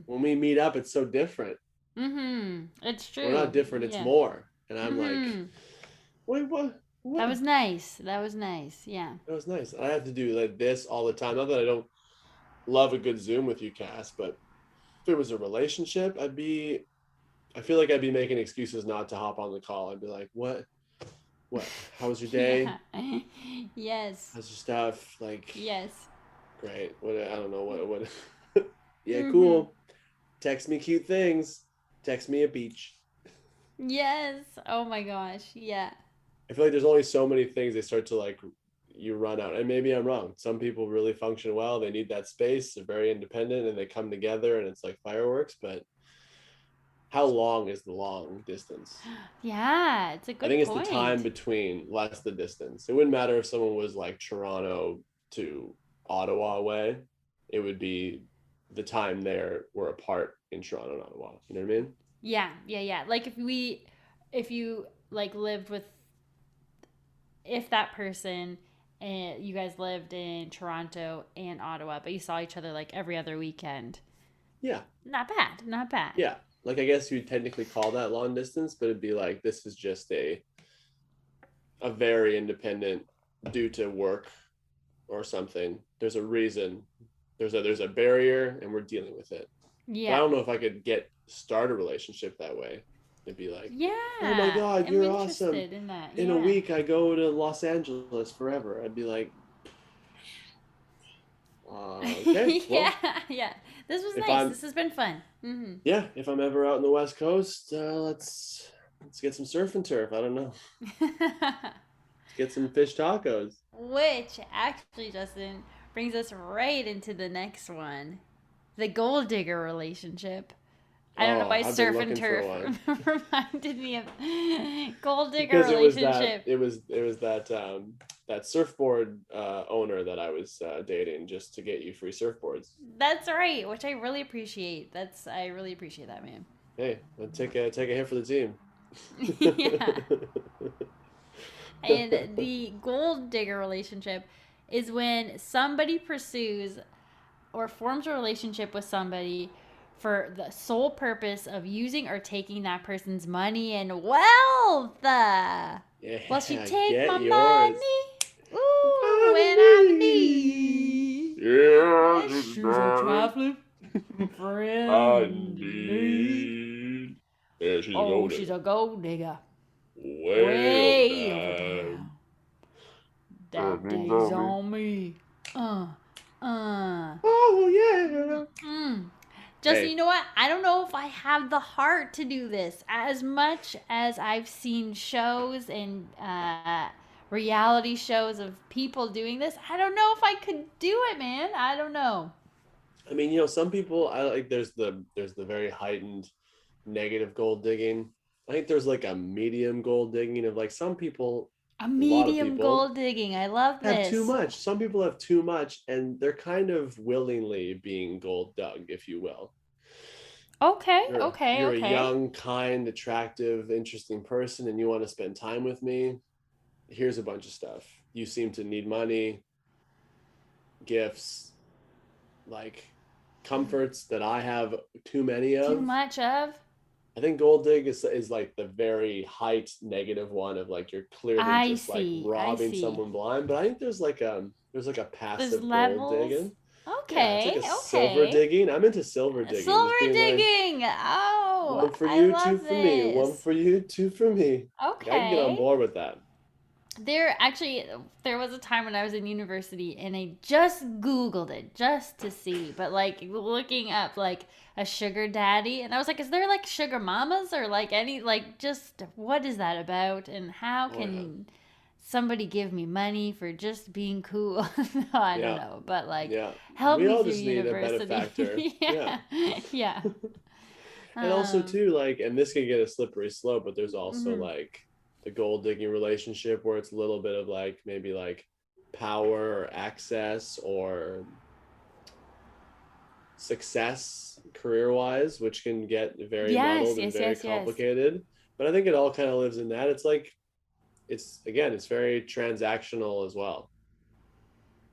When we meet up, it's so different. It's true. We're not different, it's more. And I'm like, wait, what? That was nice. Yeah. That was nice. I have to do like this all the time. Not that I don't love a good Zoom with you, Cass, but if it was a relationship, I feel like I'd be making excuses not to hop on the call. I'd be like, what? How was your day? Yeah. Yes. How's your stuff? Like, yes. Great. I don't know what. Yeah, cool. Text me cute things. Text me a beach. Yes. Oh my gosh. Yeah. I feel like there's only so many things they start to like you run out. And maybe I'm wrong. Some people really function well. They need that space. They're very independent and they come together and it's like fireworks. But how long is the long distance? Yeah, it's a good point. I think it's the time between, less the distance. It wouldn't matter if someone was like Toronto to Ottawa away. It would be the time we're apart in Toronto and Ottawa. You know what I mean? Yeah. Like if you like lived with, if that person and you guys lived in Toronto and Ottawa, but you saw each other like every other weekend. Yeah. Not bad. Yeah. Like, I guess you'd technically call that long distance, but it'd be like, this is just a very independent due to work or something. There's a reason. There's a barrier and we're dealing with it. Yeah. But I don't know if I could start a relationship that way. It'd be like, yeah, oh my God, you're awesome. In that. In a week, I go to Los Angeles forever. I'd be like, okay. Yeah. This was nice. This has been fun. Yeah, if I'm ever out in the West Coast, let's get some surf and turf. I don't know. Let's get some fish tacos. Which actually, Justin, brings us right into the next one, the gold digger relationship. I don't know why surf and turf reminded me of gold digger relationship. It was that surfboard owner that I was dating just to get you free surfboards. That's right, which I really appreciate. I really appreciate that, man. Hey, let's take a hit for the team. Yeah. And the gold digger relationship is when somebody pursues or forms a relationship with somebody for the sole purpose of using or taking that person's money and wealth. Yeah, well, she take my money. Ooh, when I'm need. Yeah, she's a traveling friend. Yeah, she's a gold digger. She's a gold digger. way over Way over there. there. That That means day's on me. on me. Uh, uh. Oh yeah. Mm. Justin, Hey, you know what? I don't know if I have the heart to do this. As much as I've seen shows and reality shows of people doing this, I don't know if I could do it, man. I don't know. I mean, some people I like. There's the very heightened negative gold digging. I think there's like a medium gold digging of like some people, A a lot of medium people gold digging. I love have too this. much. Some people have too much, and they're kind of willingly being gold dug, if you will. Okay, okay, You're a okay. young, kind, attractive, interesting person, and you want to spend time with me. Here's a bunch of stuff. You seem to need money, gifts, like comforts that I have too many Too of. much of? I think gold dig is like the very height negative one of like you're clearly I just like see. I robbing see. someone blind. But I think there's like a There's passive gold levels. digging. Yeah, it's like Okay, a silver okay. digging. I'm into silver digging, just Silver being like digging. Oh, one for I you, two love for me, one this. for you, two for me. Like, I can get on Okay. board with that. There was a time when I was in university and I just Googled it just to see, but like looking up like a sugar daddy, and I was like, is there like sugar mamas or like any like just what is that about and how Oh yeah, can somebody give me money for just being cool? No, I don't yeah, know, but like yeah. help We me all through just need a university. benefactor. Yeah. Yeah. Yeah. And also Um, too, like, and this can get a slippery slope, but there's also mhm. like the gold digging relationship where it's a little bit of like maybe like power or access or success career wise, which can get very Yes, muddled and yes, very yes, yes. complicated. But I think it all kind of lives in that. It's like it's very transactional as well.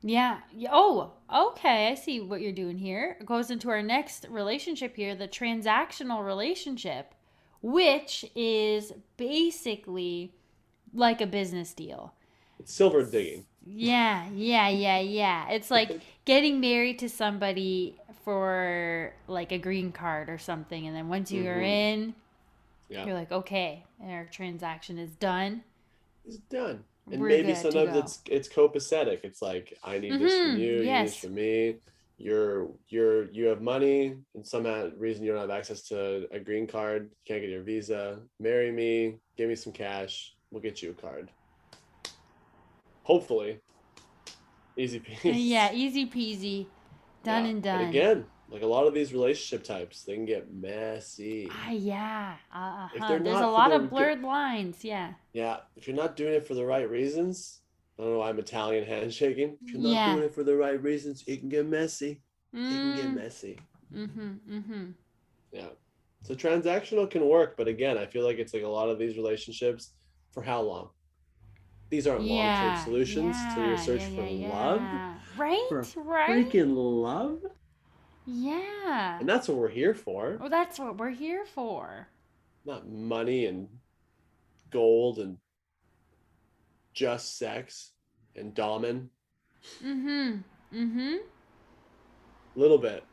Yeah. Oh, okay. I see what you're doing here. It goes into our next relationship here, the transactional relationship, which is basically like a business deal. It's silver digging. Yeah, yeah, yeah, yeah. It's like getting married to somebody for like a green card or something. And then once you're Mm-hmm. in, Yeah. you're like, okay, our transaction is done. It's done. And We're maybe good to sometimes go. it's copacetic. It's like I need this from Mm-hmm. you, you need this Yes. from me. You have money, and some reason you don't have access to a green card, can't get your visa. Marry me, give me some cash, we'll get you a card. Hopefully, easy Yeah, peasy. easy peasy. Done Yeah, and but done. again, like a lot of these relationship types, they can get Ah, messy yeah. if Uh-huh. they're There's a not for lot of the blurred lines. Yeah. yeah, if you're not doing it for the right reasons. I don't know why I'm Italian handshaking. If you're not Yeah. doing it for the right reasons, it can get messy. It can get Mm. messy. Mm-hmm. Mm-hmm. Yeah. So transactional can work, but again, I feel like it's like a lot of these relationships for how long? These aren't long-term Yeah. solutions to your Yeah. search Yeah. for Yeah. love, Yeah. Right. for Right. freaking love. Yeah. And that's what we're here for. Well, that's what we're here for. Not money and gold and just sex and domin. Mm-hmm. Mm-hmm. A little bit,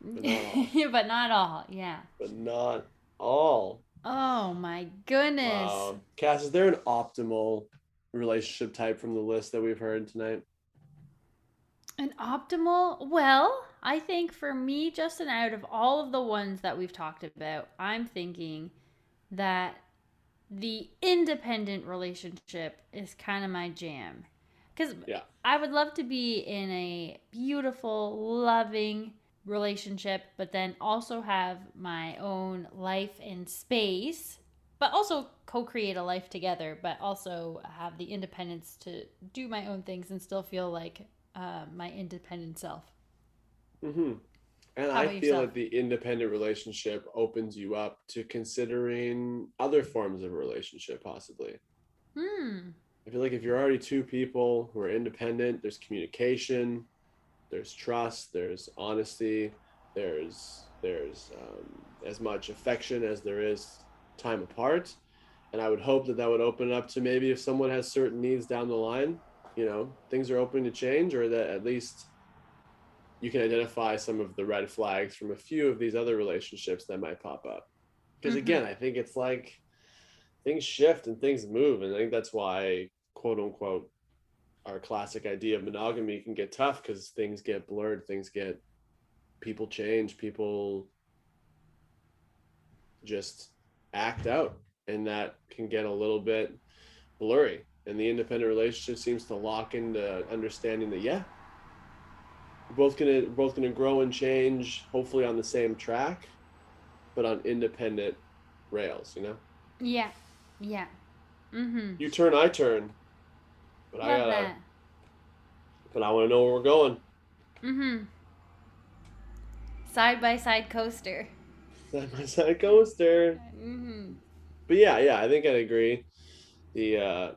but not all. But not all. Yeah. But not all. Oh my goodness. Wow. Cass, is there an optimal relationship type from the list that we've heard tonight? An optimal? Well, I think for me, Justin, out of all of the ones that we've talked about, I'm thinking that the independent relationship is kind of my jam. Because Yeah. I would love to be in a beautiful, loving relationship, but then also have my own life and space, but also co create a life together, but also have the independence to do my own things and still feel like my independent self. Mm-hmm. And How I about feel yourself? like the independent relationship opens you up to considering other forms of relationship, possibly. Hmm. I feel like if you're already two people who are independent, there's communication, there's trust, there's honesty, there's as much affection as there is time apart. And I would hope that that would open up to maybe if someone has certain needs down the line, things are open to change, or that at least you can identify some of the red flags from a few of these other relationships that might pop up. Because Mm-hmm. again, I think it's like things shift and things move, and I think that's why, quote unquote, our classic idea of monogamy can get tough, because things get blurred, people change, people just act out, and that can get a little bit blurry. And the independent relationship seems to lock into understanding that, yeah, we're both gonna grow and change, hopefully on the same track, but on independent rails. Yeah. Yeah. Mm-hmm. You turn, I turn, but I Love gotta, that. but I want to know where we're going. Mm-hmm. Side by side coaster. Side by side coaster. Mm-hmm. But yeah, I think I'd agree. The I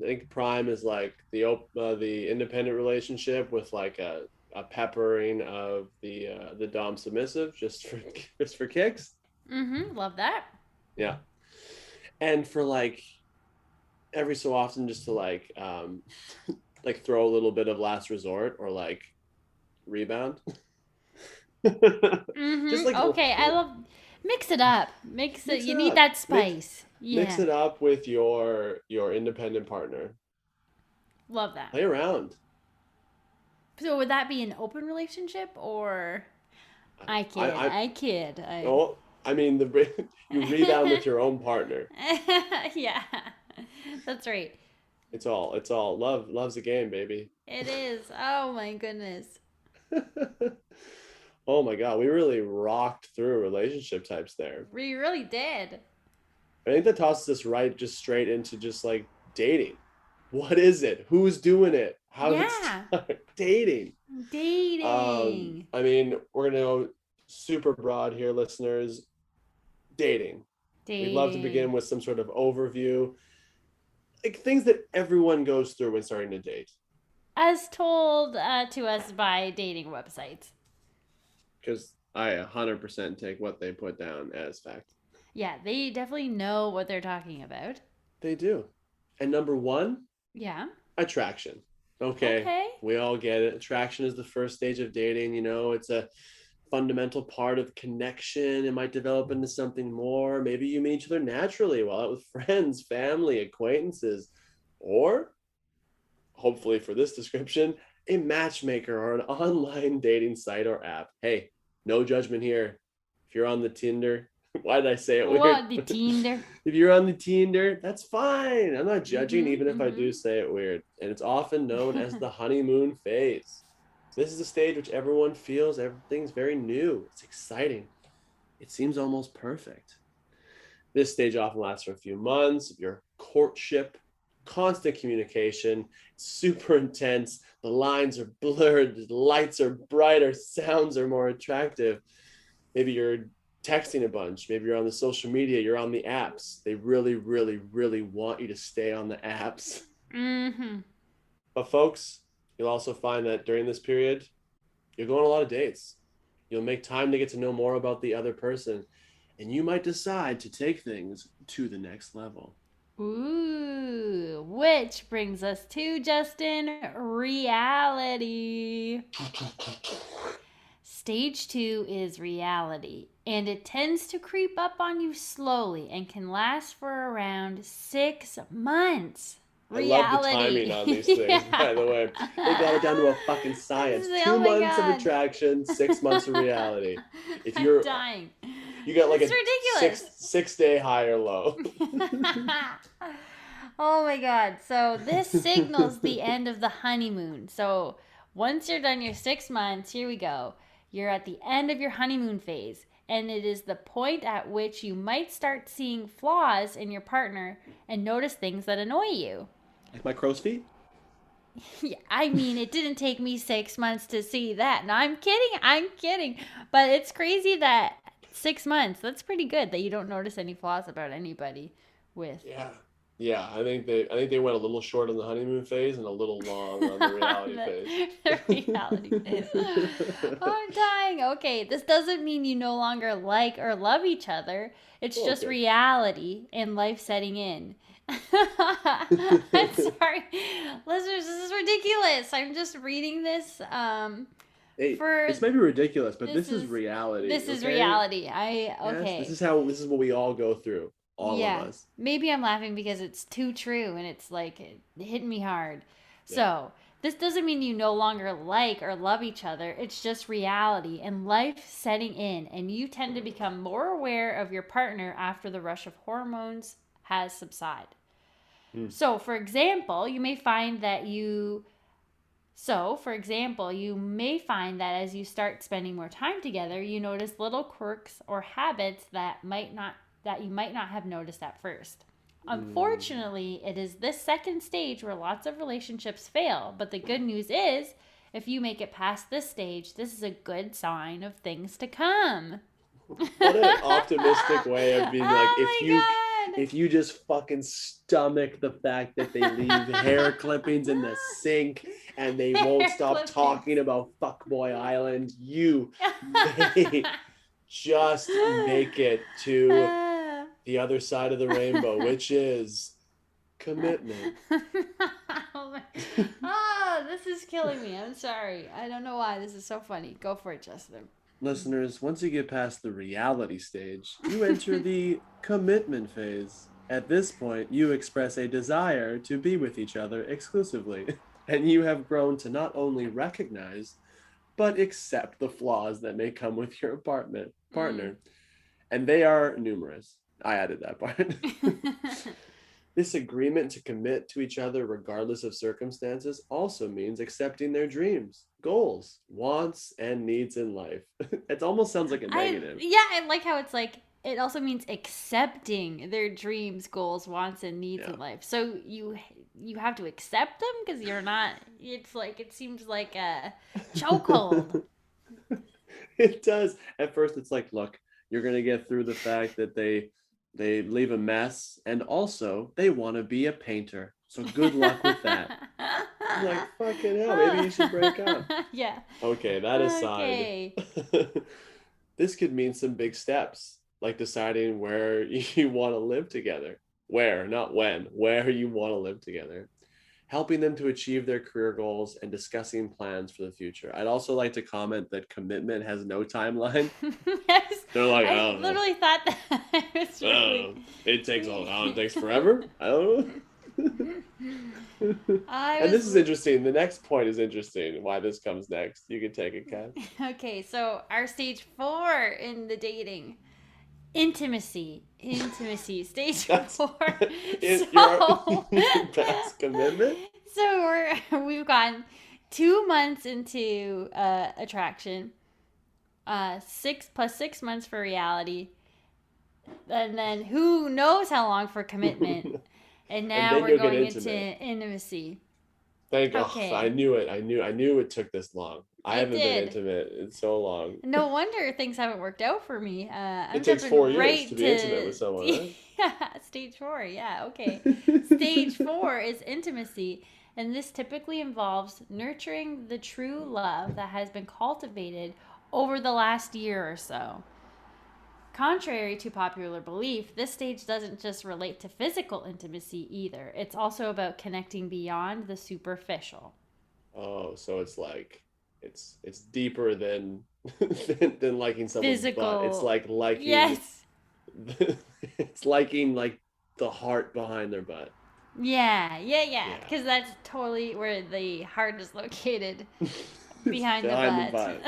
think prime is like the independent relationship with like a peppering of the dom submissive, just for just for kicks. Mm-hmm. Love that. Yeah. And for like every so often, just to like like throw a little bit of last resort, or like rebound. Just Mm-hmm. like Okay, I love mix it up. Mix it. mix You it need up. that spice. Mix Yeah. it up with your independent partner. Love that. Play around. So would that be an open relationship or I kid. I I kid. oh, I mean, you rebound with your own partner. Yeah. That's right. It's all love's a game, baby. It is. Oh my goodness. Oh my god, we really rocked through relationship types there. We really did. I think that tosses us right just straight into just like dating. What is it? Who's doing it? How does it Yeah. start? Dating. Dating. I mean, we're gonna go super broad here, listeners. Dating. We'd love to begin Dating. with some sort of overview, like things that everyone goes through when starting to date. As told to us by dating websites. Because I 100% take what they put down as fact. Yeah, they definitely know what they're talking about. They do. And number one, Yeah. attraction. Okay, Okay. we all get it. Attraction is the first stage of dating. It's a fundamental part of connection. It might develop into something more. Maybe you meet each other naturally while out with friends, family, acquaintances, or hopefully for this description, a matchmaker or an online dating site or app. Hey, no judgment here. If you're on the Tinder, why did I say it weird? What, the Tinder? If you're on the Tinder, that's fine. I'm not judging, Mhm, even if I mhm. do say it weird. And it's often known as the honeymoon phase. This is a stage which everyone feels everything's very new. It's exciting. It seems almost perfect. This stage often lasts for a few months. If your courtship, constant communication, super intense. The lines are blurred, the lights are brighter, sounds are more attractive. Maybe you're texting a bunch. Maybe you're on the social media, you're on the apps. They really, really, really want you to stay on the apps. Mm-hmm. But folks, you'll also find that during this period, you'll go on a lot of dates. You'll make time to get to know more about the other person, and you might decide to take things to the next level. Ooh, which brings us to Justin, reality. Stage 2 is reality, and it tends to creep up on you slowly and can last for around 6 months. I love the Reality. timing on these things, by the way. They got it down to a fucking science. Oh 2 my months of God. attraction, 6 months of reality. If I'm you're dying. you got like It's a ridiculous. six day high or low. Oh my God. So this signals the end of the honeymoon. So once you're done your 6 months, here we go. You're at the end of your honeymoon phase. And it is the point at which you might start seeing flaws in your partner and notice things that annoy you. Like my crow's feet? Yeah, I mean, it didn't take me 6 months to see that. No, I'm kidding. But it's crazy that 6 months, that's pretty good that you don't notice any flaws about anybody with. Yeah, I think they went a little short on the honeymoon phase and a little long on the reality phase. The reality phase. Oh, I'm dying. Okay, this doesn't mean you no longer like or love each other. It's just Okay. reality and life setting in. I'm sorry. Listeners, this is ridiculous. I'm just reading this Hey, for this may be ridiculous, but this this is is reality. this is okay? reality. Yes, Okay. this is what we all go through. All of Yeah. us. Maybe I'm laughing because it's too true and it's like it hit me hard. Yeah. So, this doesn't mean you no longer like or love each other. It's just reality and life setting in, and you tend to become more aware of your partner after the rush of hormones has subsided. Hmm. So, for example, you may find that you so, for example, you may find that as you start spending more time together, you notice little quirks or habits that you might not have noticed at first. Mm. Unfortunately, it is this second stage where lots of relationships fail, but the good news is if you make it past this stage, this is a good sign of things to come. What an optimistic way of being like, Oh my god. if you just fucking stomach the fact that they leave hair clippings in the sink and they won't Hair stop clippings. talking about Fuckboy Island, you may just make it to the other side of the rainbow, which is commitment. Oh, this is killing me. I'm sorry. I don't know why. This is so funny. Go for it, Justin. Listeners, once you get past the reality stage, you enter the commitment phase. At this point, you express a desire to be with each other exclusively, and you have grown to not only recognize, but accept the flaws that may come with your partner. And they are numerous. I added that part. This agreement to commit to each other regardless of circumstances also means accepting their dreams, goals, wants, and needs in life. It almost sounds like a negative. I like how it's like it also means accepting their dreams, goals, wants, and needs Yeah. in life. So you have to accept them because you're not. It's like it seems like a chokehold. It does. At first, it's like, look, you're gonna get through the fact that they leave a mess, and also they want to be a painter. So good luck with that. I'm like, fucking hell, maybe you should break up. Yeah. Okay, that aside, Okay. this could mean some big steps, like deciding where you want to live together. Where, not when, where you want to live together. Helping them to achieve their career goals and discussing plans for the future. I'd also like to comment that commitment has no timeline. Yes. They're like, I I don't know. literally thought that it was I don't really. know. It takes all. It takes forever. I don't know. I And was this is interesting. The next point is interesting. Why this comes next? You can take it, Kat. okay. So our stage 4 in the dating intimacy stage That's 4. your So that's commitment. so we've gone 2 months into attraction, 6 months for reality, and then who knows how long for commitment. And And now then we're you'll get going into intimate. intimacy. Thank God. I Okay. knew it. I knew it took this long. I It haven't been did. intimate in so long. No wonder things haven't worked out for me. It I'm takes 4 jumping years to right be intimate with to someone, right? stage 4. Yeah, okay. Stage 4 is intimacy, and this typically involves nurturing the true love that has been cultivated over the last year or so. Contrary to popular belief, this stage doesn't just relate to physical intimacy either. It's also about connecting beyond the superficial. Oh, so it's like it's deeper than than liking someone's butt. It's Physical. like liking Yes. it's liking like the heart behind their butt. Yeah. Yeah. Because that's totally where the heart is located, It's behind the behind the butt.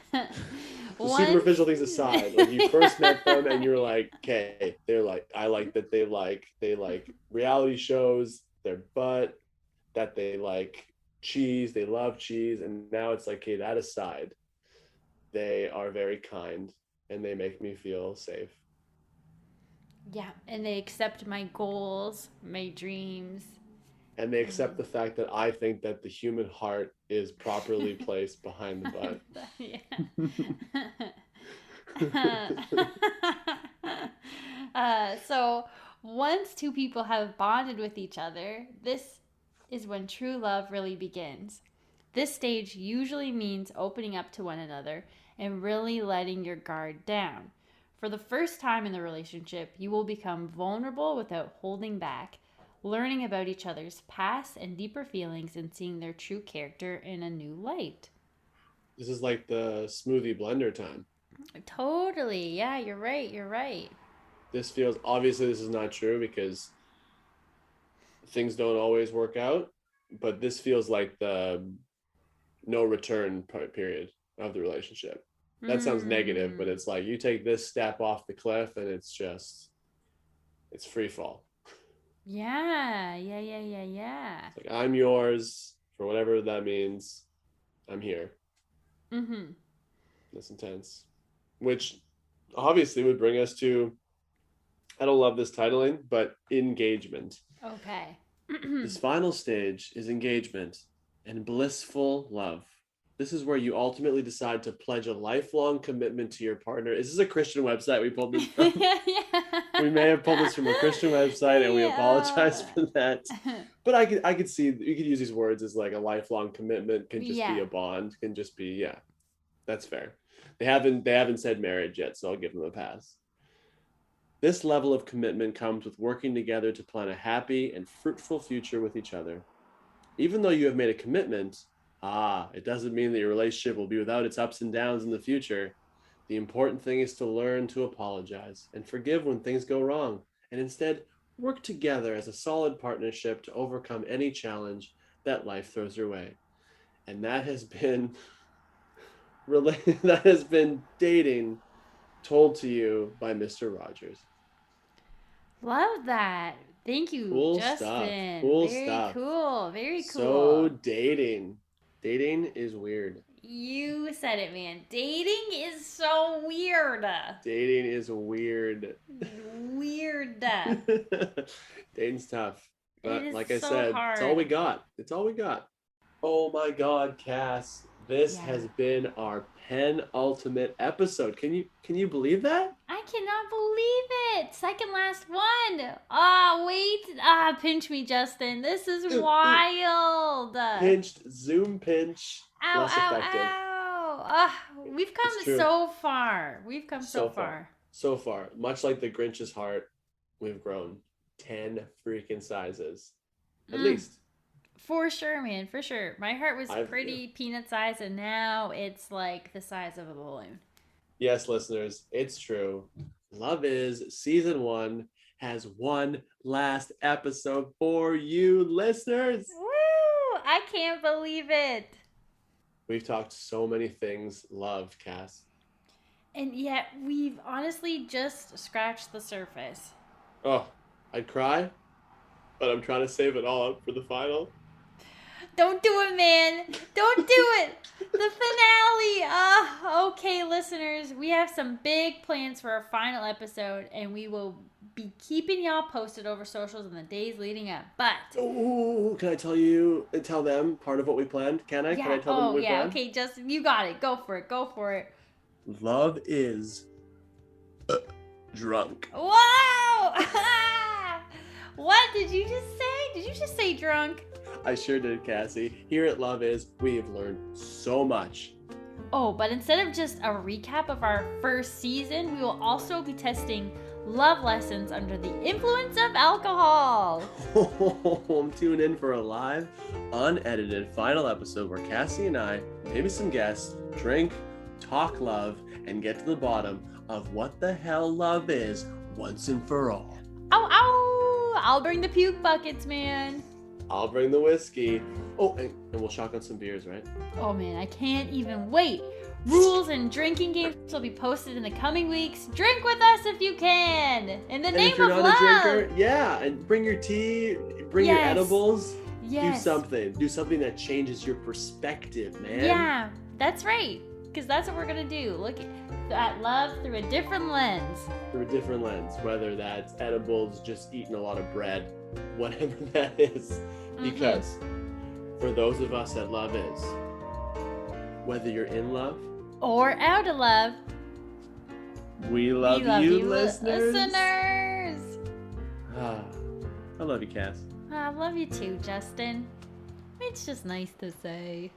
butt. So Once. superficial things aside, like you first met them and you're like, okay, they're like, I like that they like reality shows, their butt, that they like cheese, they love cheese, and now it's like, okay, that aside, they are very kind and they make me feel safe. Yeah, and they accept my goals, my dreams. And they accept the fact that I think that the human heart is properly placed behind the butt. So once two people have bonded with each other, this is when true love really begins. This stage usually means opening up to one another and really letting your guard down. For the first time in the relationship, you will become vulnerable without holding back, learning about each other's past and deeper feelings and seeing their true character in a new light. This is like the smoothie blender time. Totally. Yeah, you're right. You're right. This feels, obviously this is not true because things don't always work out, but this feels like the no return period of the relationship. That sounds negative, but Mm. it's like you take this step off the cliff and it's free fall. Yeah. Yeah. Yeah. Yeah. Yeah. It's like I'm yours for whatever that means. I'm here. Mm-hmm. That's intense. Which obviously would bring us to, I don't love this titling, but engagement. Okay. This final stage is engagement and blissful love. This is where you ultimately decide to pledge a lifelong commitment to your partner. Is this a Christian website we pulled this from? Yeah. We may have pulled this from a Christian website, and we apologize for that. But I could see you could use these words as like a lifelong commitment, can just be a bond, can just be, yeah, that's fair. They haven't said marriage yet, so I'll give them a pass. This level of commitment comes with working together to plan a happy and fruitful future with each other. Even though you have made a commitment, it doesn't mean that your relationship will be without its ups and downs in the future. The important thing is to learn to apologize and forgive when things go wrong, and instead work together as a solid partnership to overcome any challenge that life throws your way. And that has been that has been dating told to you by Mr. Rogers. Love that. Thank you, Cool Justin. stuff. Cool Very stuff. cool. Very cool. So dating. Dating is weird. You said it, man. Dating is so weird. Dating is weird. Weird. Dating's tough. But It is like I so said, hard. it's all we got. It's all we got. Oh my God, Cass. This has been our penultimate episode. Can you believe that? I cannot believe it. Second last one. Wait. Pinch me, Justin. This is wild. Pinched, Zoom pinch, Ow, less ow, effective. ow. We've come It's true. so far. We've come so far. So far. Much like the Grinch's heart, we've grown 10 freaking sizes. At least. For sure, man. For sure. My heart was pretty peanut sized, and now it's like the size of a balloon. Yes, listeners, it's true. Love Is Season 1 has one last episode for you, listeners. Woo! I can't believe it. We've talked so many things love, Cass. And yet, we've honestly just scratched the surface. Oh, I'd cry, but I'm trying to save it all up for the final. Don't do it, man. Don't do it. The finale. Okay, listeners, we have some big plans for our final episode, and we will be keeping y'all posted over socials in the days leading up. But can I tell them part of what we planned? Can I? Yeah. Can I tell them what we planned? Okay, Justin, you got it. Go for it. Go for it. Love is drunk. Whoa! What did you just say? Did you just say drunk? I sure did, Cassie. Here at Love Is, we have learned so much. Oh, but instead of just a recap of our first season, we will also be testing love lessons under the influence of alcohol. Tune in for a live, unedited final episode where Cassie and I, maybe some guests, drink, talk love, and get to the bottom of what the hell love is once and for all. Ow, ow! I'll bring the puke buckets, man. I'll bring the whiskey. Oh, and we'll shotgun some beers, right? Oh man, I can't even wait. Rules and drinking games will be posted in the coming weeks. Drink with us if you can. In the name if you're of not love. a drinker, yeah, and bring your tea, bring your edibles. Yes. Do something that changes your perspective, man. Yeah, that's right. Because that's what we're going to do. Look at love through a different lens. Through a different lens, whether that's edibles, just eating a lot of bread, whatever that is. Because for those of us that love is, whether you're in love or out of love, we love you, listeners. I love you, Cass. I love you too, Justin. It's just nice to say.